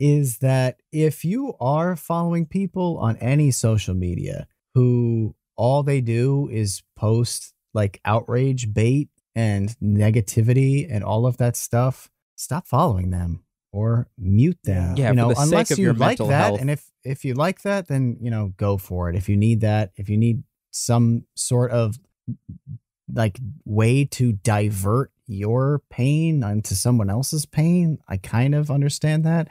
is that if you are following people on any social media who all they do is post like outrage bait and negativity and all of that stuff, stop following them or mute them. Yeah, you know, for the unless sake of you your like mental that. health. And if you like that, then, you know, go for it. If you need that, if you need some sort of like way to divert your pain onto someone else's pain, I kind of understand that.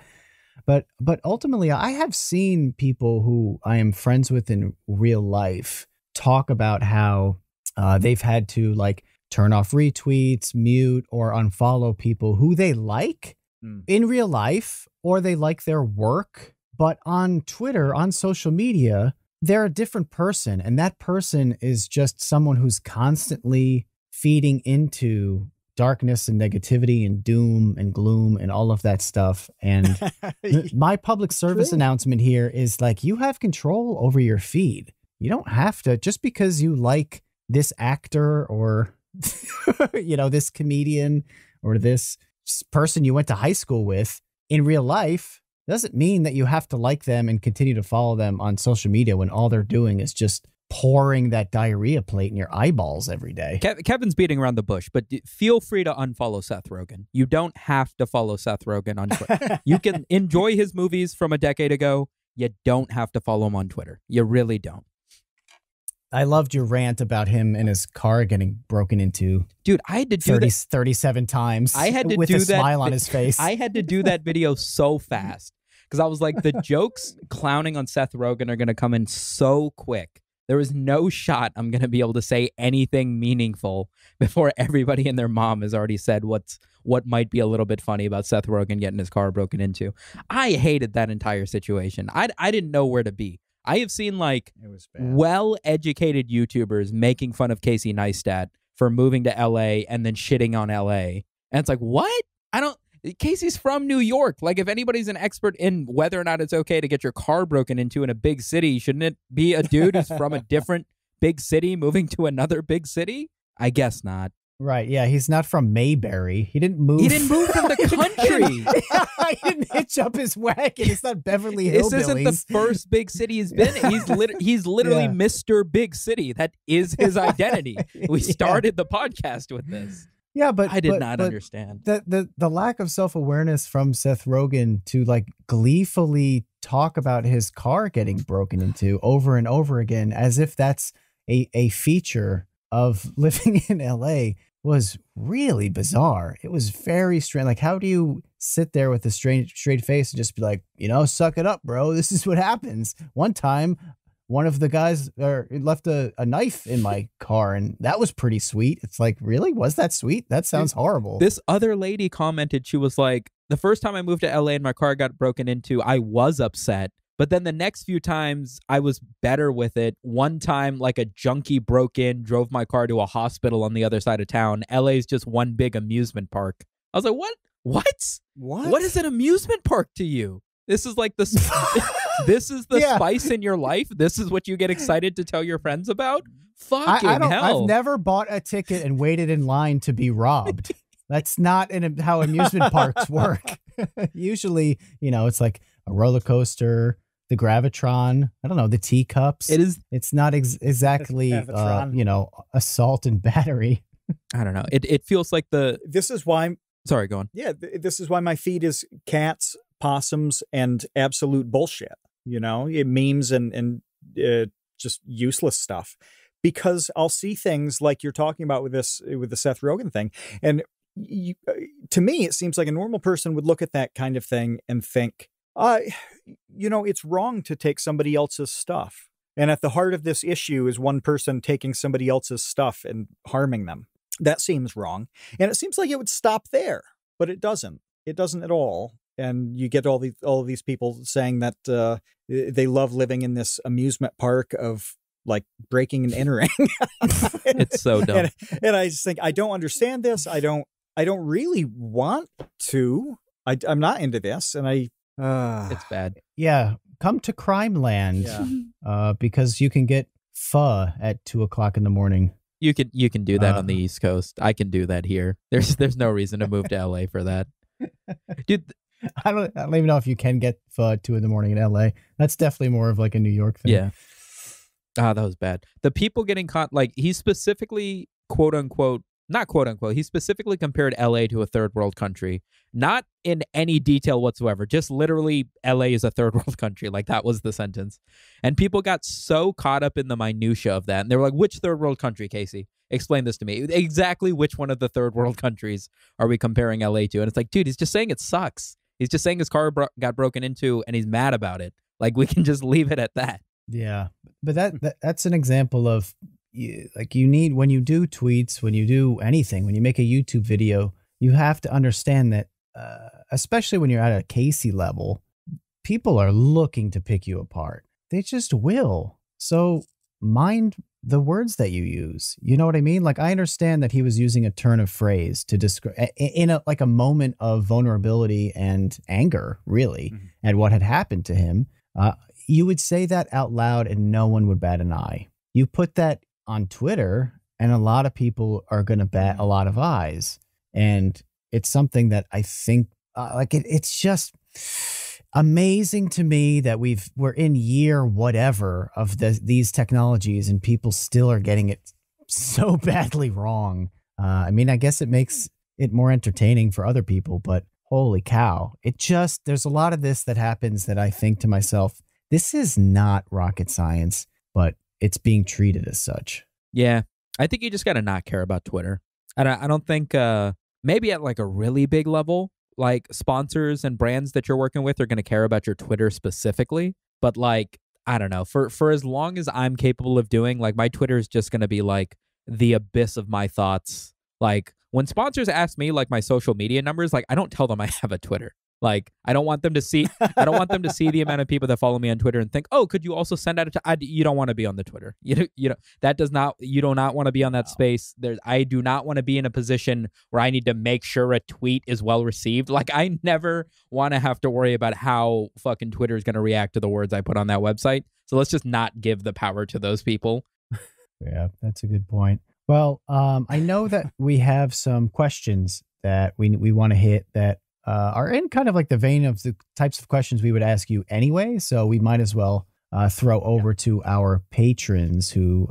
But ultimately, I have seen people who I am friends with in real life talk about how they've had to like turn off retweets, mute, or unfollow people who they like in real life, or they like their work. But on Twitter, on social media, they're a different person. And that person is just someone who's constantly feeding into darkness and negativity and doom and gloom and all of that stuff. And my public service announcement here is like, you have control over your feed. You don't have to, just because you like this actor or, you know, this comedian or this person you went to high school with in real life, doesn't mean that you have to like them and continue to follow them on social media when all they're doing is just pouring that diarrhea plate in your eyeballs every day. Kevin's beating around the bush, but feel free to unfollow Seth Rogen. You don't have to follow Seth Rogen on Twitter. You can enjoy his movies from a decade ago. You don't have to follow him on Twitter. You really don't. I loved your rant about him and his car getting broken into. Dude, I had to do 37 times. I had to with do a that smile on his face. I had to do that video so fast because I was like, the jokes clowning on Seth Rogen are going to come in so quick. There was no shot I'm going to be able to say anything meaningful before everybody and their mom has already said what might be a little bit funny about Seth Rogen getting his car broken into. I hated that entire situation. I didn't know where to be. I have seen like well-educated YouTubers making fun of Casey Neistat for moving to LA and then shitting on LA. And it's like, what? Casey's from New York. Like, if anybody's an expert in whether or not it's okay to get your car broken into in a big city, shouldn't it be a dude who's from a different big city moving to another big city? I guess not. Right. Yeah. He's not from Mayberry. He didn't move. He didn't move from the country. He didn't hitch up his wagon. It's not Beverly Hillbillies. This isn't the first big city he's been in. He's literally Mr. Big City. That is his identity. We started the podcast with this. Yeah, but I did not understand the lack of self-awareness from Seth Rogen to like gleefully talk about his car getting broken into over and over again, as if that's a feature of living in LA, was really bizarre. It was very strange. Like, how do you sit there with a straight face and just be like, you know, suck it up, bro. This is what happens. One time, one of the guys left a knife in my car, and that was pretty sweet. It's like, really? Was that sweet? That sounds horrible. This other lady commented, she was like, the first time I moved to LA and my car got broken into, I was upset. But then the next few times I was better with it. One time, like a junkie broke in, drove my car to a hospital on the other side of town. LA's just one big amusement park. I was like, what? What is an amusement park to you? This is like this is the spice in your life. This is what you get excited to tell your friends about. Fucking hell. I've never bought a ticket and waited in line to be robbed. That's not how amusement parks work. Usually, you know, it's like a roller coaster, the Gravitron, I don't know, the teacups. It's not exactly, you know, assault and battery. I don't know. It feels like This is why. Sorry, go on. Yeah, this is why my feed is cats, possums, and absolute bullshit. You know, memes and just useless stuff. Because I'll see things like you're talking about with the Seth Rogen thing, and to me, it seems like a normal person would look at that kind of thing and think, you know, it's wrong to take somebody else's stuff. And at the heart of this issue is one person taking somebody else's stuff and harming them. That seems wrong. And it seems like it would stop there, but it doesn't. It doesn't at all. And you get all of these people saying that they love living in this amusement park of like breaking and entering. It's so dumb. And I just think, I don't understand this. I don't really want to. I'm not into this. And it's bad. Yeah. Come to Crime Land. Yeah. Because you can get pho at 2:00 in the morning. You can do that on the East Coast. I can do that here. There's no reason to move to LA for that. Dude, I don't even know if you can get pho at 2 in the morning in LA. That's definitely more of like a New York thing. Yeah. Ah, that was bad. The people getting caught, like, he specifically, quote unquote, not quote unquote, he specifically compared LA to a third world country, not in any detail whatsoever, just literally LA is a third world country. Like, that was the sentence. And people got so caught up in the minutia of that. And they were like, which third world country, Casey? Explain this to me. Exactly which one of the third world countries are we comparing LA to? And it's like, dude, he's just saying it sucks. He's just saying his car got broken into and he's mad about it. Like, we can just leave it at that. Yeah, but that's an example of, like, you need, when you do tweets, when you do anything, when you make a YouTube video, you have to understand that, especially when you're at a Casey level, people are looking to pick you apart. They just will. So mind the words that you use. You know what I mean? Like, I understand that he was using a turn of phrase to describe in a moment of vulnerability and anger, really, at what had happened to him. You would say that out loud and no one would bat an eye. You put that on Twitter and a lot of people are going to bat a lot of eyes. And it's something that I think, it's just amazing to me that we're in year whatever of these technologies and people still are getting it so badly wrong. I mean, I guess it makes it more entertaining for other people, but holy cow. There's a lot of this that happens that I think to myself, this is not rocket science, but it's being treated as such. Yeah, I think you just got to not care about Twitter. I don't think maybe at like a really big level, like sponsors and brands that you're working with are going to care about your Twitter specifically. But like, I don't know, for as long as I'm capable of doing, like, my Twitter is just going to be like the abyss of my thoughts. Like, when sponsors ask me like my social media numbers, like, I don't tell them I have a Twitter. Like, I don't want them to see the amount of people that follow me on Twitter and think, oh, could you also send out you don't want to be on the Twitter. You do not want to be on that space. I do not want to be in a position where I need to make sure a tweet is well received. Like, I never want to have to worry about how fucking Twitter is going to react to the words I put on that website. So let's just not give the power to those people. Yeah, that's a good point. Well, I know that we have some questions that we want to hit that are in kind of like the vein of the types of questions we would ask you anyway. So we might as well throw over to our patrons who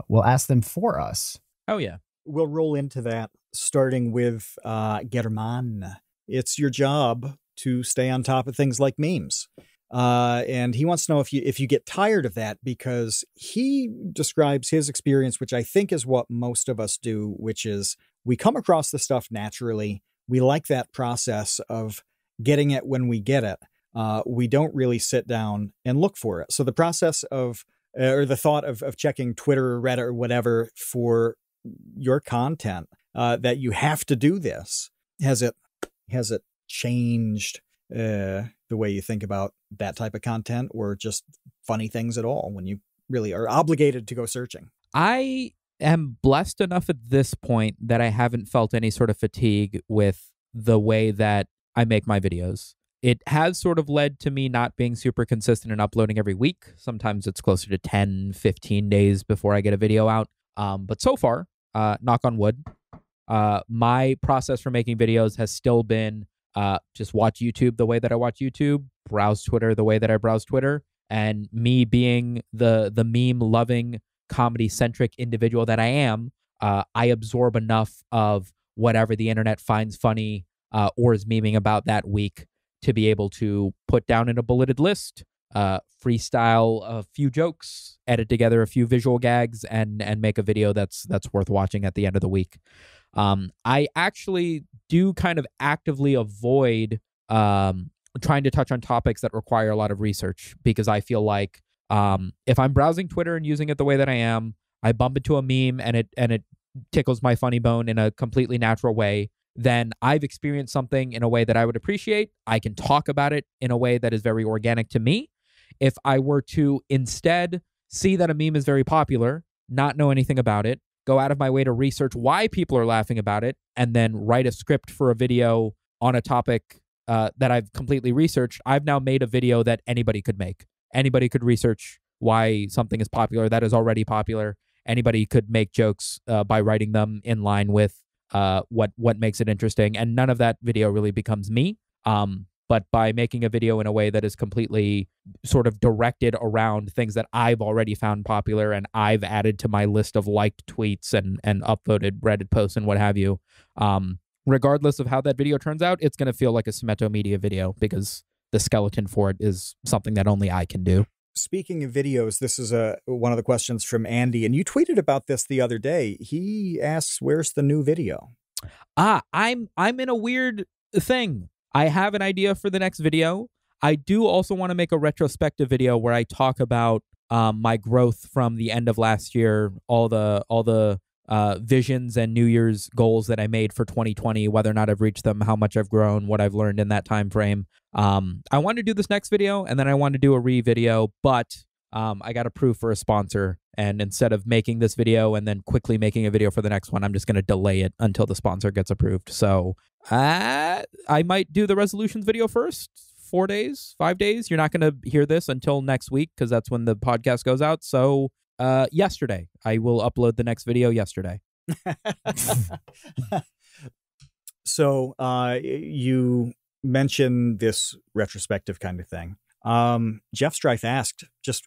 will ask them for us. Oh, yeah. We'll roll into that, starting with German. It's your job to stay on top of things like memes. And he wants to know if you get tired of that, because he describes his experience, which I think is what most of us do, which is we come across the stuff naturally. We like that process of getting it when we get it. We don't really sit down and look for it. So the process of, or the thought of checking Twitter or Reddit or whatever for your content, that you have to do this, has it changed the way you think about that type of content, or just funny things at all when you really are obligated to go searching? I am blessed enough at this point that I haven't felt any sort of fatigue with the way that I make my videos. It has sort of led to me not being super consistent in uploading every week. Sometimes it's closer to 10, 15 days before I get a video out. But so far, knock on wood, my process for making videos has still been just watch YouTube the way that I watch YouTube, browse Twitter the way that I browse Twitter, and me being the meme-loving, comedy-centric individual that I am, I absorb enough of whatever the internet finds funny or is memeing about that week to be able to put down in a bulleted list, freestyle a few jokes, edit together a few visual gags, and make a video that's worth watching at the end of the week. I actually do kind of actively avoid trying to touch on topics that require a lot of research, because I feel like if I'm browsing Twitter and using it the way that I am, I bump into a meme and it tickles my funny bone in a completely natural way, then I've experienced something in a way that I would appreciate. I can talk about it in a way that is very organic to me. If I were to instead see that a meme is very popular, not know anything about it, go out of my way to research why people are laughing about it, and then write a script for a video on a topic that I've completely researched, I've now made a video that anybody could make. Anybody could research why something is popular that is already popular. Anybody could make jokes by writing them in line with what makes it interesting. And none of that video really becomes me. but by making a video in a way that is completely sort of directed around things that I've already found popular and I've added to my list of liked tweets and upvoted Reddit posts and what have you. Regardless of how that video turns out, it's going to feel like a SumitoMedia video because the skeleton for it is something that only I can do. Speaking of videos, this is one of the questions from Andy, and you tweeted about this the other day. He asks, where's the new video? I'm in a weird thing. I have an idea for the next video. I do also want to make a retrospective video where I talk about my growth from the end of last year, all the visions and New Year's goals that I made for 2020, whether or not I've reached them, how much I've grown, what I've learned in that time frame. I want to do this next video, and then I want to do a re-video, but I got approved for a sponsor, and instead of making this video and then quickly making a video for the next one, I'm just going to delay it until the sponsor gets approved. So I might do the resolutions video first. 4 days, 5 days. You're not going to hear this until next week because that's when the podcast goes out. So yesterday, I will upload the next video yesterday. So you mentioned this retrospective kind of thing. Jeff Strife asked, just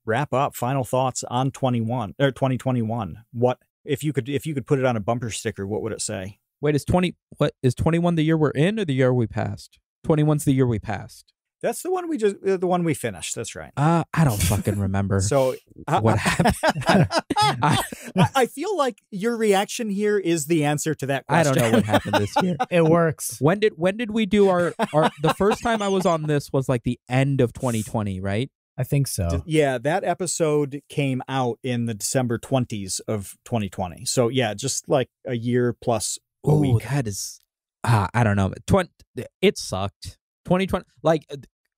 wrap up, final thoughts on 2021. What if you could put it on a bumper sticker, what would it say? Wait, is 21 the year we're in or the year we passed? 21's the year we passed. That's the one the one we finished. That's right. I don't fucking remember. So what happened? I feel like your reaction here is the answer to that question. I don't know what happened this year. It works. When did we do our the first time I was on this was like the end of 2020, right? I think so. Yeah, that episode came out in the December 20s of 2020. So yeah, just like a year plus a week. That is I don't know. It sucked. 2020, like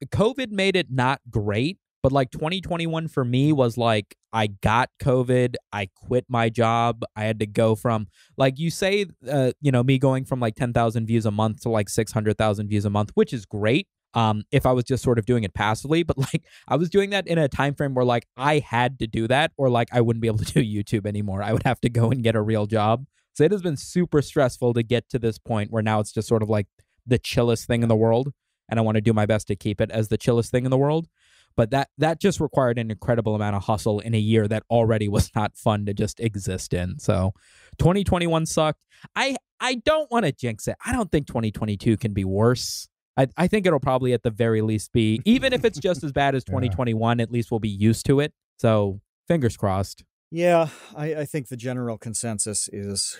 COVID made it not great, but like 2021 for me was like I got COVID, I quit my job, I had to go from like you say, me going from like 10,000 views a month to like 600,000 views a month, which is great. If I was just sort of doing it passively, but like I was doing that in a time frame where like I had to do that, or like I wouldn't be able to do YouTube anymore. I would have to go and get a real job. So it has been super stressful to get to this point where now it's just sort of like the chillest thing in the world. And I want to do my best to keep it as the chillest thing in the world. But that just required an incredible amount of hustle in a year that already was not fun to just exist in. So 2021 sucked. I don't want to jinx it. I don't think 2022 can be worse. I think it'll probably at the very least be, even if it's just as bad as 2021, at least we'll be used to it. So fingers crossed. Yeah, I think the general consensus is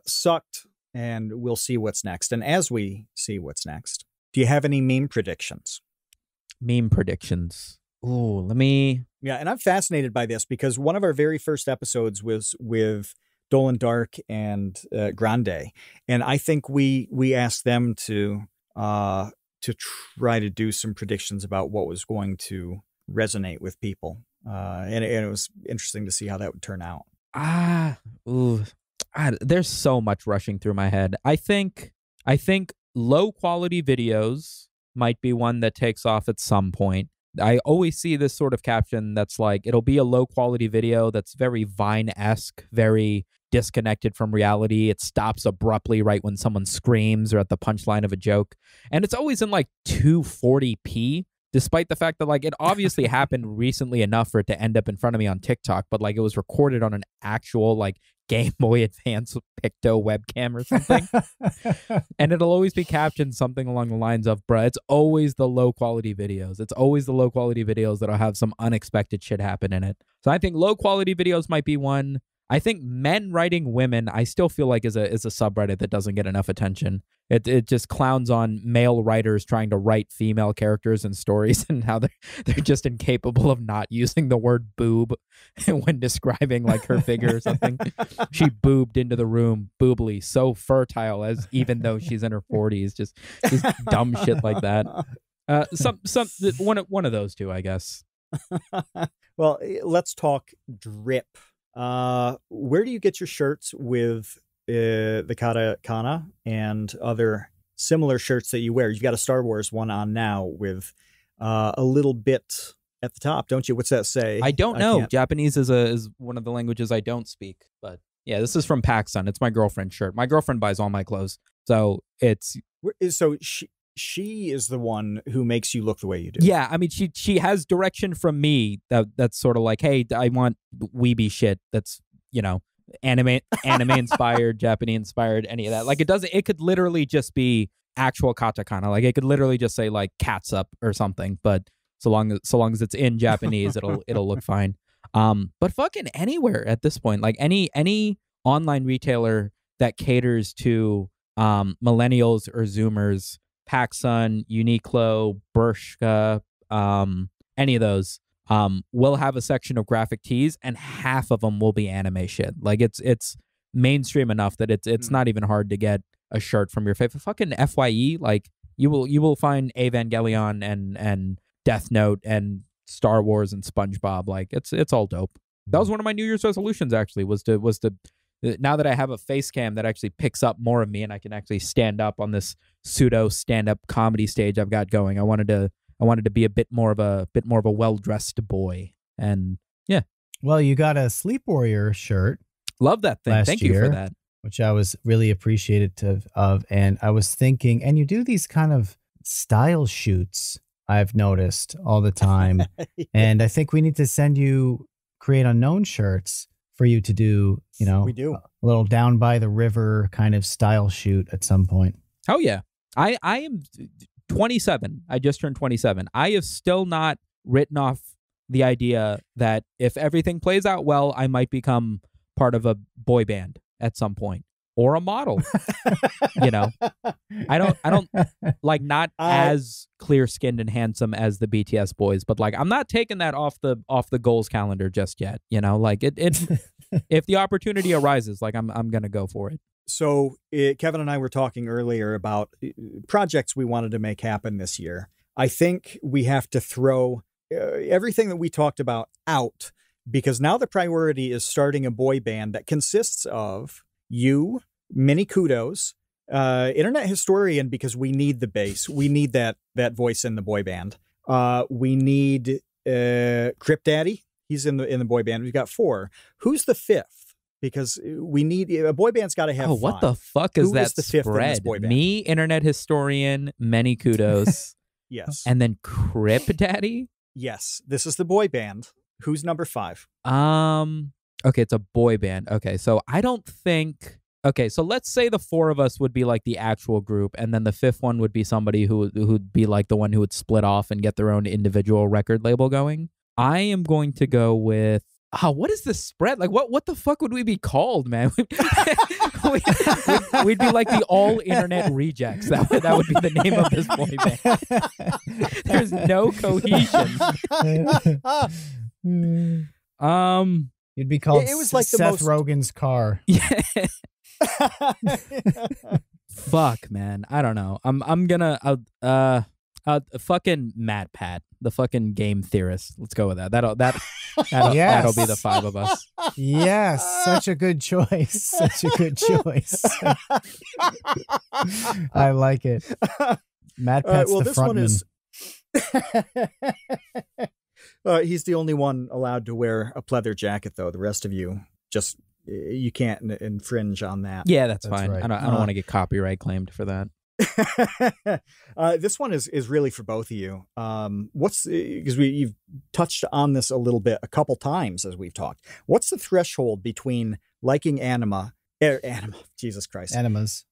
sucked, and we'll see what's next. And as we see what's next, do you have any meme predictions? Meme predictions. Ooh, let me... Yeah, and I'm fascinated by this because one of our very first episodes was with Dolan Dark and Grande. And I think we asked them to try to do some predictions about what was going to resonate with people. And it was interesting to see how that would turn out. There's so much rushing through my head. I think low quality videos might be one that takes off at some point. I always see this sort of caption that's like, it'll be a low quality video that's very Vine-esque, very disconnected from reality. It stops abruptly right when someone screams or at the punchline of a joke. And it's always in like 240p, despite the fact that like it obviously happened recently enough for it to end up in front of me on TikTok, but like it was recorded on an actual like Game Boy Advance Picto webcam or something. And it'll always be captioned something along the lines of, bruh, it's always the low quality videos. It's always the low quality videos that'll have some unexpected shit happen in it. So I think low quality videos might be one. I think men writing women, I still feel like is a subreddit that doesn't get enough attention. It just clowns on male writers trying to write female characters and stories and how they're just incapable of not using the word boob when describing like her figure or something. She boobed into the room, boobly, so fertile as even though she's in her 40s, just dumb shit like that. One of those two, I guess. Well, let's talk drip. Where do you get your shirts with the katakana and other similar shirts that you wear? You've got a Star Wars one on now with a little bit at the top, don't you? What's that say? I don't know. Japanese is one of the languages I don't speak. But yeah, this is from PacSun. It's my girlfriend's shirt. My girlfriend buys all my clothes, so it's she is the one who makes you look the way you do. Yeah, I mean, she has direction from me that's sort of like, hey, I want weeby shit that's, you know, anime inspired, Japanese inspired, any of that. Like, it could literally just be actual katakana. Like, it could literally just say like "cats up" or something. But so long as it's in Japanese, it'll look fine. But fucking anywhere at this point, like any online retailer that caters to millennials or Zoomers, PacSun, Uniqlo, Bershka, any of those, will have a section of graphic tees, and half of them will be anime shit. Like, it's mainstream enough that it's not even hard to get a shirt from your favorite. Fucking FYE, like you will find Evangelion and Death Note and Star Wars and SpongeBob. Like, it's all dope. That was one of my New Year's resolutions, actually, was to now that I have a face cam that actually picks up more of me and I can actually stand up on this pseudo stand-up comedy stage I've got going. I wanted to be a bit more of a well-dressed boy. And yeah. Well, you got a Sleep Warrior shirt. Love that thing. Thank you for that. Which I was really appreciative of. And I was thinking, and you do these kind of style shoots, I've noticed, all the time. And I think we need to create unknown shirts for you to do, you know, we do a little down by the river kind of style shoot at some point. Oh yeah. I am 27. I just turned 27. I have still not written off the idea that if everything plays out well, I might become part of a boy band at some point, or a model. You know, I don't like, not as clear-skinned and handsome as the BTS boys, but like, I'm not taking that off the goals calendar just yet. You know, like it if the opportunity arises, like I'm gonna go for it. So Kevin and I were talking earlier about projects we wanted to make happen this year. I think we have to throw everything that we talked about out, because now the priority is starting a boy band that consists of you, Mini Kudos, Internet Historian, because we need the bass. We need that voice in the boy band. We need Crip Daddy. He's in the boy band. We've got 4. Who's the 5th? Because we need a boy band's got to have 5. What the fuck is that the 5th spread? in this boy band? Me, Internet Historian, Many Kudos. Yes. And then Crip Daddy? Yes. This is the boy band. Who's number 5? Okay, it's a boy band. Okay, so I don't think... Okay, so let's say the 4 of us would be like the actual group, and then the 5th one would be somebody who'd be like the one who would split off and get their own individual record label going. I am going to go with... what is the spread? Like, what the fuck would we be called, man? We'd be like the All Internet Rejects. That would be the name of this boy band. There's no cohesion. You'd be called it was like Seth Rogen's car. Yeah. Fuck, man. I don't know. I'm gonna fucking Matt Pat, the fucking game theorist. Let's go with that. That'll be the 5 of us. Yes, such a good choice. Such a good choice. I like it. Matt Pat's the frontman. He's the only one allowed to wear a pleather jacket, though. The rest of you just you can't infringe on that. Yeah, that's fine. Right. I don't want to get copyright claimed for that. This one is really for both of you. Because you've touched on this a little bit, a couple times as we've talked. What's the threshold between liking anima? Jesus Christ, Animas.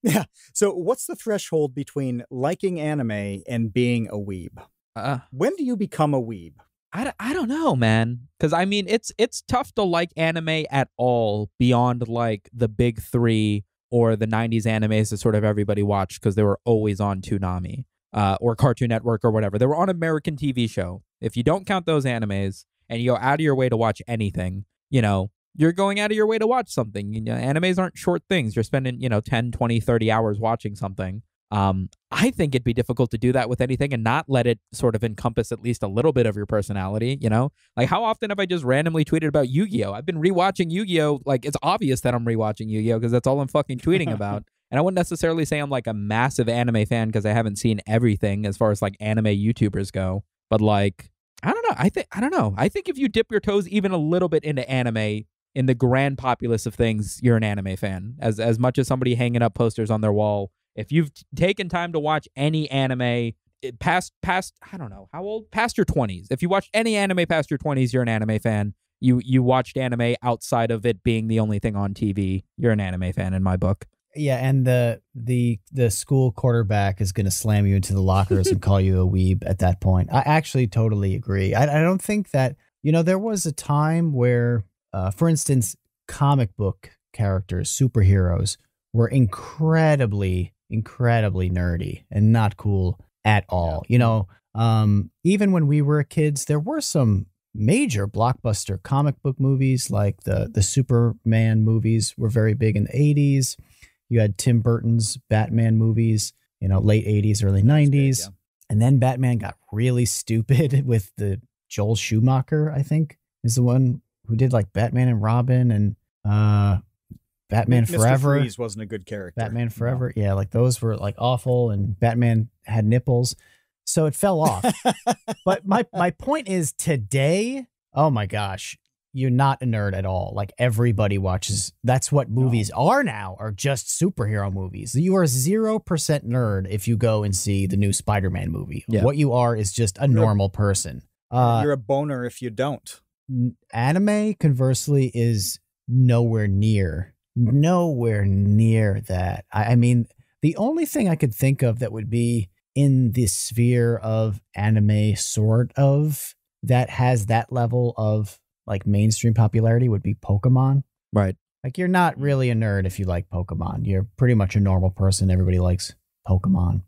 Yeah. So what's the threshold between liking anime and being a weeb? When do you become a weeb? I don't know, man. Because I mean, it's tough to like anime at all beyond like the big 3 or the 90s animes that sort of everybody watched because they were always on Toonami or Cartoon Network or whatever. They were on American TV show. If you don't count those animes and you go out of your way to watch anything, you know, you're going out of your way to watch something. You know, animes aren't short things. You're spending, 10, 20, 30 hours watching something. I think it'd be difficult to do that with anything and not let it sort of encompass at least a little bit of your personality, you know? Like, how often have I just randomly tweeted about Yu-Gi-Oh? I've been rewatching Yu-Gi-Oh! Like, it's obvious that I'm rewatching Yu-Gi-Oh! Because that's all I'm fucking tweeting about. And I wouldn't necessarily say I'm like a massive anime fan because I haven't seen everything as far as like anime YouTubers go. But like, I don't know. I think if you dip your toes even a little bit into anime in the grand populace of things, you're an anime fan. As much as somebody hanging up posters on their wall, if you've taken time to watch any anime past I don't know how old, past your 20s, if you watched any anime past your 20s, you're an anime fan. You watched anime outside of it being the only thing on TV, you're an anime fan in my book. Yeah, and the school quarterback is going to slam you into the lockers and call you a weeb at that point. I actually totally agree. I don't think that, there was a time where, for instance, comic book characters, superheroes, were incredibly nerdy and not cool at all. Even when we were kids, there were some major blockbuster comic book movies, like the Superman movies were very big in the 80s. You had Tim Burton's Batman movies, late 80s, early 90s. Big, yeah. And then Batman got really stupid with the Joel Schumacher, I think, is the one who did like Batman and Robin and Batman Forever. Mr. Freeze wasn't a good character. Batman Forever. No. Yeah, like those were like awful, and Batman had nipples. So it fell off. But my point is, today, oh my gosh, you're not a nerd at all. Like, everybody watches. That's what movies are now, are just superhero movies. You are 0% nerd if you go and see the new Spider-Man movie. Yeah. What you are is just a normal person. You're a boner if you don't. Anime, conversely, is nowhere near that. I mean, the only thing I could think of that would be in the sphere of anime, sort of, that has that level of like mainstream popularity would be Pokemon. Right. Like, you're not really a nerd if you like Pokemon. You're pretty much a normal person. Everybody likes Pokemon.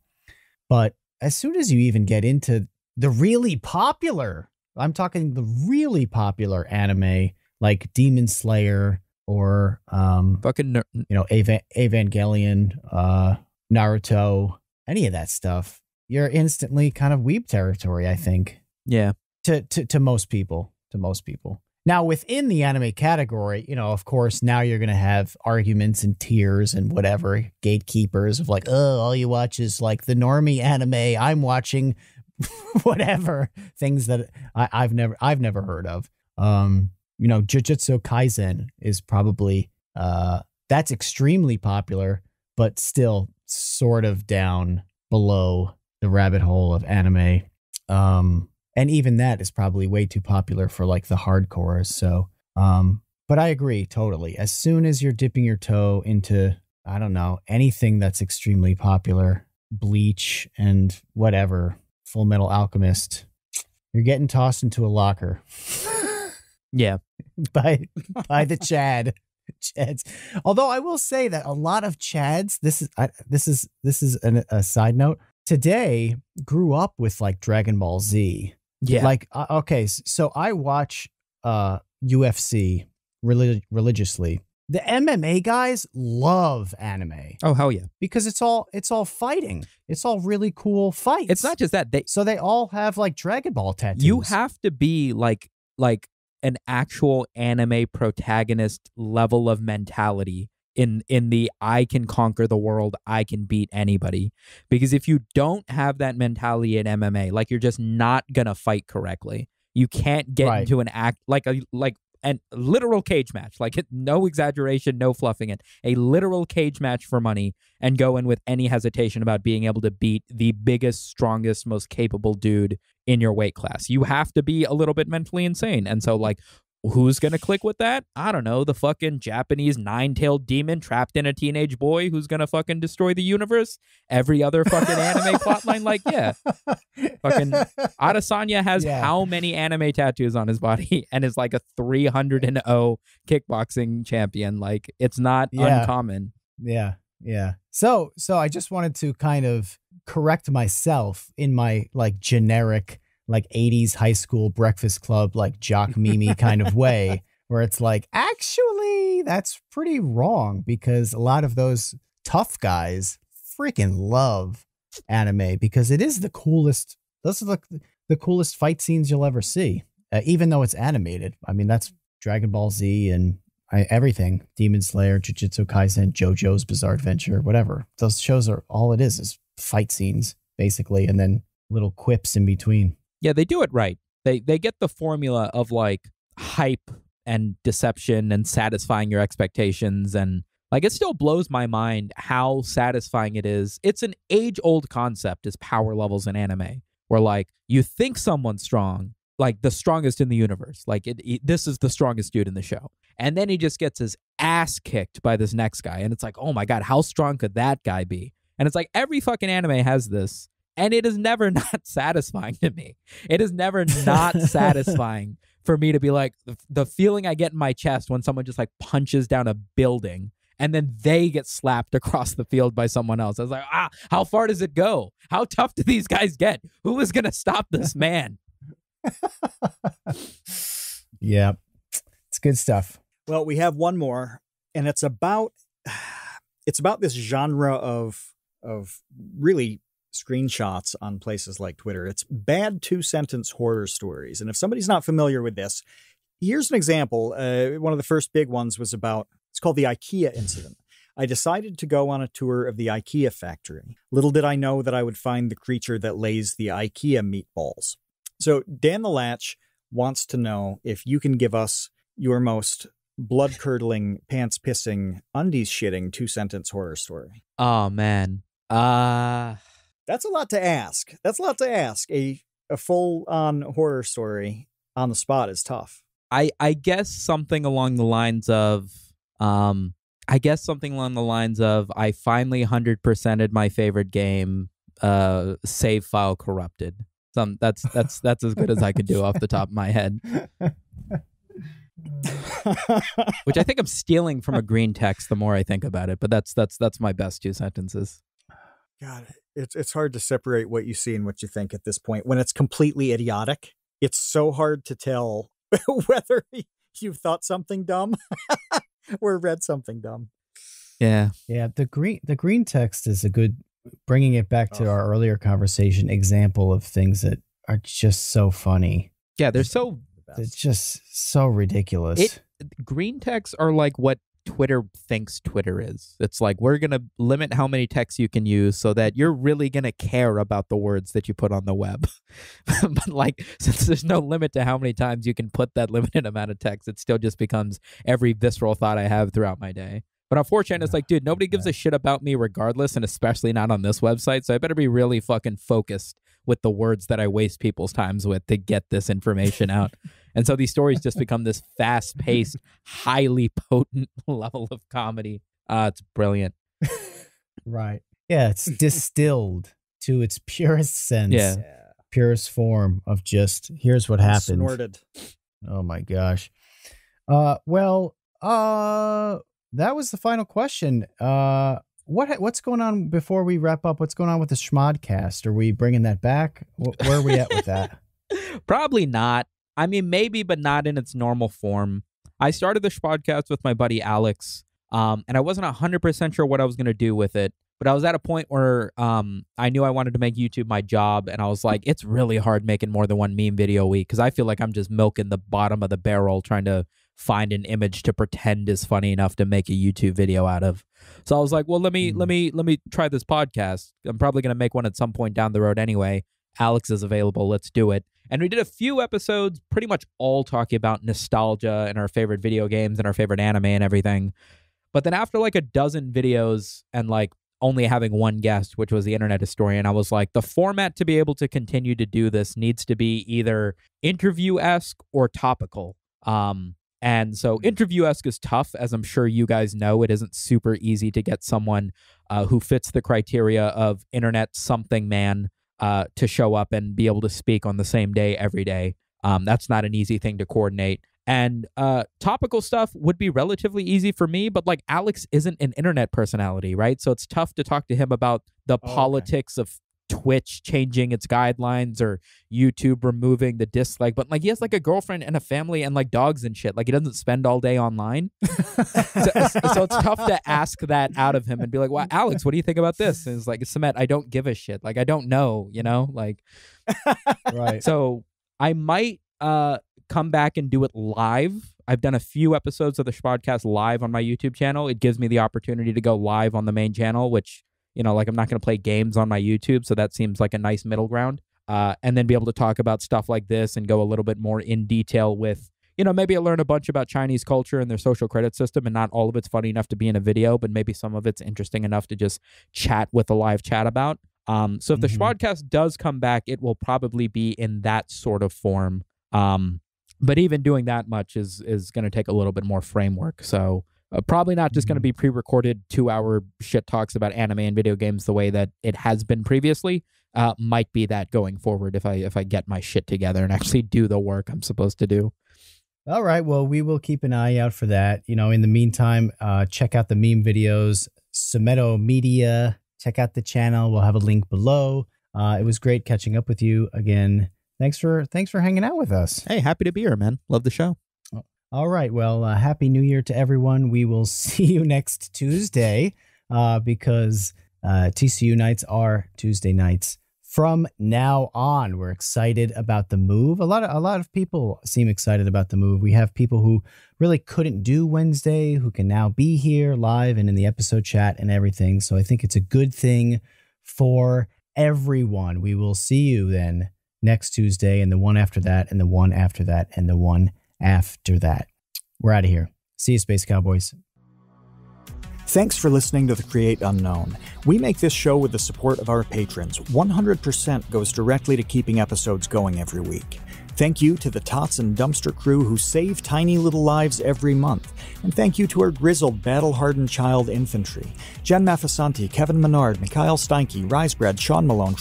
But as soon as you even get into the really popular, I'm talking the really popular anime like Demon Slayer or Evangelion, Naruto, any of that stuff, you're instantly kind of weeb territory, I think. Yeah. To most people. Now, within the anime category, of course, now you're going to have arguments and tiers and whatever, gatekeepers of like, oh, all you watch is like the normie anime. I'm watching whatever things that I've never heard of. Jujutsu Kaisen is probably that's extremely popular, but still sort of down below the rabbit hole of anime. And even that is probably way too popular for like the hardcores. So, but I agree totally. As soon as you're dipping your toe into, I don't know, anything that's extremely popular, Bleach and whatever, Full Metal Alchemist, you're getting tossed into a locker. Yeah. by the Chads. Although I will say that a lot of Chads, this is a side note, today grew up with like Dragon Ball Z. Yeah. Like, okay, so I watch UFC religiously. The MMA guys love anime. Oh, hell yeah. Because it's all fighting. It's all really cool fights. It's not just that. So they all have like Dragon Ball tattoos. You have to be like an actual anime protagonist level of mentality in the I can conquer the world, I can beat anybody. Because if you don't have that mentality in MMA, like, you're just not gonna fight correctly. You can't get into an act like a literal cage match, like, no exaggeration, no fluffing it, a literal cage match for money, and go in with any hesitation about being able to beat the biggest, strongest, most capable dude in your weight class. You have to be a little bit mentally insane. And so, like, who's going to click with that? I don't know. The fucking Japanese nine-tailed demon trapped in a teenage boy who's going to fucking destroy the universe. Every other fucking anime plotline, like, yeah. Fucking Adesanya has how many anime tattoos on his body and is like a 300-0 kickboxing champion. Like, it's not uncommon. Yeah. So I just wanted to kind of correct myself in my like generic like 80s high school breakfast club, like jock meme kind of way, where it's like, actually, that's pretty wrong, because a lot of those tough guys freaking love anime because it is the coolest. Those are the coolest fight scenes you'll ever see, even though it's animated. I mean, that's Dragon Ball Z and everything, Demon Slayer, Jujutsu Kaisen, JoJo's Bizarre Adventure, whatever. Those shows are all it is fight scenes, basically, and then little quips in between. Yeah, they do it right. They get the formula of like hype deception and satisfying your expectations. And like, it still blows my mind how satisfying it is. It's an age-old concept, is power levels in anime, where like you think someone's strong, like the strongest in the universe, like this is the strongest dude in the show, and then he just gets his ass kicked by this next guy, and it's like, oh my god, how strong could that guy be? And it's like every fucking anime has this, and it is never not satisfying to me. It is never not satisfying for me to be like, the feeling I get in my chest when someone just like punches down a building and then they get slapped across the field by someone else. I was like, how far does it go? How tough do these guys get? Who is going to stop this man? Yeah, it's good stuff. Well, we have one more, and it's about this genre of really screenshots on places like Twitter. It's bad 2-sentence horror stories. And if somebody's not familiar with this, here's an example. One of the first big ones was about, it's called the IKEA incident. I decided to go on a tour of the IKEA factory. Little did I know that I would find the creature that lays the IKEA meatballs. So Dan the Latch wants to know if you can give us your most blood-curdling, pants-pissing, undies-shitting 2-sentence horror story. Oh, man. That's a lot to ask. A full-on horror story on the spot is tough. I guess something along the lines of, I finally 100%ed my favorite game, save file corrupted. That's as good as I can do off the top of my head. Which I think I'm stealing from a green text the more I think about it, but that's my best 2 sentences. God, it's hard to separate what you see and what you think at this point. When it's completely idiotic, it's so hard to tell whether you thought something dumb or read something dumb. Yeah. Yeah, the green text is a good, bringing it back to our earlier conversation, example of things that are just so funny. Yeah, it's just so ridiculous. Green texts are like what Twitter thinks Twitter is. It's like, we're going to limit how many texts you can use so that you're really going to care about the words that you put on the web. But like, since there's no limit to how many times you can put that limited amount of text, it still just becomes every visceral thought I have throughout my day. But unfortunately, it's like, dude, nobody gives a shit about me regardless, and especially not on this website, so I better be really fucking focused with the words that I waste people's times with to get this information out. And so these stories just become this fast-paced, highly potent level of comedy. It's brilliant. Right. Yeah, it's distilled to its purest sense. Yeah. Purest form of just, here's what happened. Snorted. Oh my gosh. That was the final question. What's going on before we wrap up? What's going on with the Schmodcast? Are we bringing that back? Where are we at with that? Probably not. I mean, maybe, but not in its normal form. I started the Schmodcast with my buddy Alex, and I wasn't 100% sure what I was going to do with it. But I was at a point where I knew I wanted to make YouTube my job, and I was like, it's really hard making more than one meme video a week because I feel like I'm just milking the bottom of the barrel trying to find an image to pretend is funny enough to make a YouTube video out of. So I was like, well, let me try this podcast. I'm probably going to make one at some point down the road anyway. Alex is available. Let's do it. And we did a few episodes, pretty much all talking about nostalgia and our favorite video games and our favorite anime and everything. But then after like a dozen videos and like only having one guest, which was the internet historian, I was like, the format to be able to continue to do this needs to be either interview-esque or topical. And so interview-esque is tough, as I'm sure you guys know. It isn't super easy to get someone who fits the criteria of internet something man to show up and be able to speak on the same day every day. That's not an easy thing to coordinate. And topical stuff would be relatively easy for me, but like Alex isn't an internet personality, right? So it's tough to talk to him about the politics of Twitch changing its guidelines or YouTube removing the dislike button. Like, he has like a girlfriend and a family and like dogs and shit. Like, he doesn't spend all day online. so it's tough to ask that out of him and be like, well, Alex, what do you think about this? And it's like, Sumit, I don't give a shit. Like, I don't know, you know, like, right. So I might come back and do it live. I've done a few episodes of the Schmodcast live on my YouTube channel. It gives me the opportunity to go live on the main channel, which, you know, like, I'm not going to play games on my YouTube, so that seems like a nice middle ground. And then be able to talk about stuff like this and go a little bit more in detail with, maybe I learn a bunch about Chinese culture and their social credit system, and not all of it's funny enough to be in a video, but maybe some of it's interesting enough to just chat with a live chat about. So if the Schwadcast does come back, it will probably be in that sort of form. But even doing that much is going to take a little bit more framework. So probably not just going to be pre-recorded 2-hour shit talks about anime and video games the way that it has been previously. Might be that going forward if I get my shit together and actually do the work I'm supposed to do. All right. Well, we will keep an eye out for that. In the meantime, check out the meme videos, SumitoMedia. Check out the channel. We'll have a link below. It was great catching up with you again. Thanks for hanging out with us. Hey, happy to be here, man. Love the show. All right. Well, Happy New Year to everyone. We will see you next Tuesday because TCU nights are Tuesday nights from now on. We're excited about the move. A lot of people seem excited about the move. We have people who really couldn't do Wednesday who can now be here live and in the episode chat and everything. So I think it's a good thing for everyone. We will see you then next Tuesday, and the one after that, and the one after that, and the one after that. We're out of here. See you, Space Cowboys. Thanks for listening to The Create Unknown. We make this show with the support of our patrons. 100% goes directly to keeping episodes going every week. Thank you to the Tots and Dumpster crew who save tiny little lives every month. And thank you to our grizzled, battle-hardened child infantry. Jen Mafasanti, Kevin Menard, Mikhail Steinke, Risebread, Sean Malone,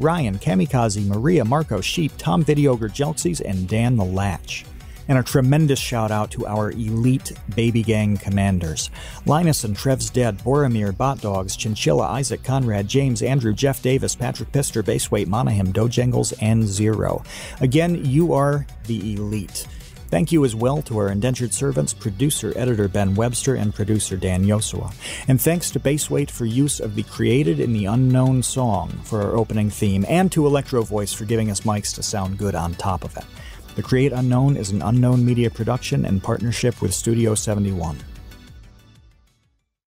Ryan, Kamikaze, Maria, Marco, Sheep, Tom Videogre, Jelksies, and Dan the Latch. And a tremendous shout out to our elite baby gang commanders. Linus and Trev's Dead, Boromir, Bot Dogs, Chinchilla, Isaac, Conrad, James, Andrew, Jeff Davis, Patrick Pister, Baseweight, Monahim, Dojangles, and Zero. Again, you are the elite. Thank you as well to our indentured servants, producer-editor Ben Webster and producer Dan Yosua. And thanks to Baseweight for use of the Created in the Unknown song for our opening theme, and to Electro Voice for giving us mics to sound good on top of it. The Create Unknown is an Unknown Media production in partnership with Studio 71.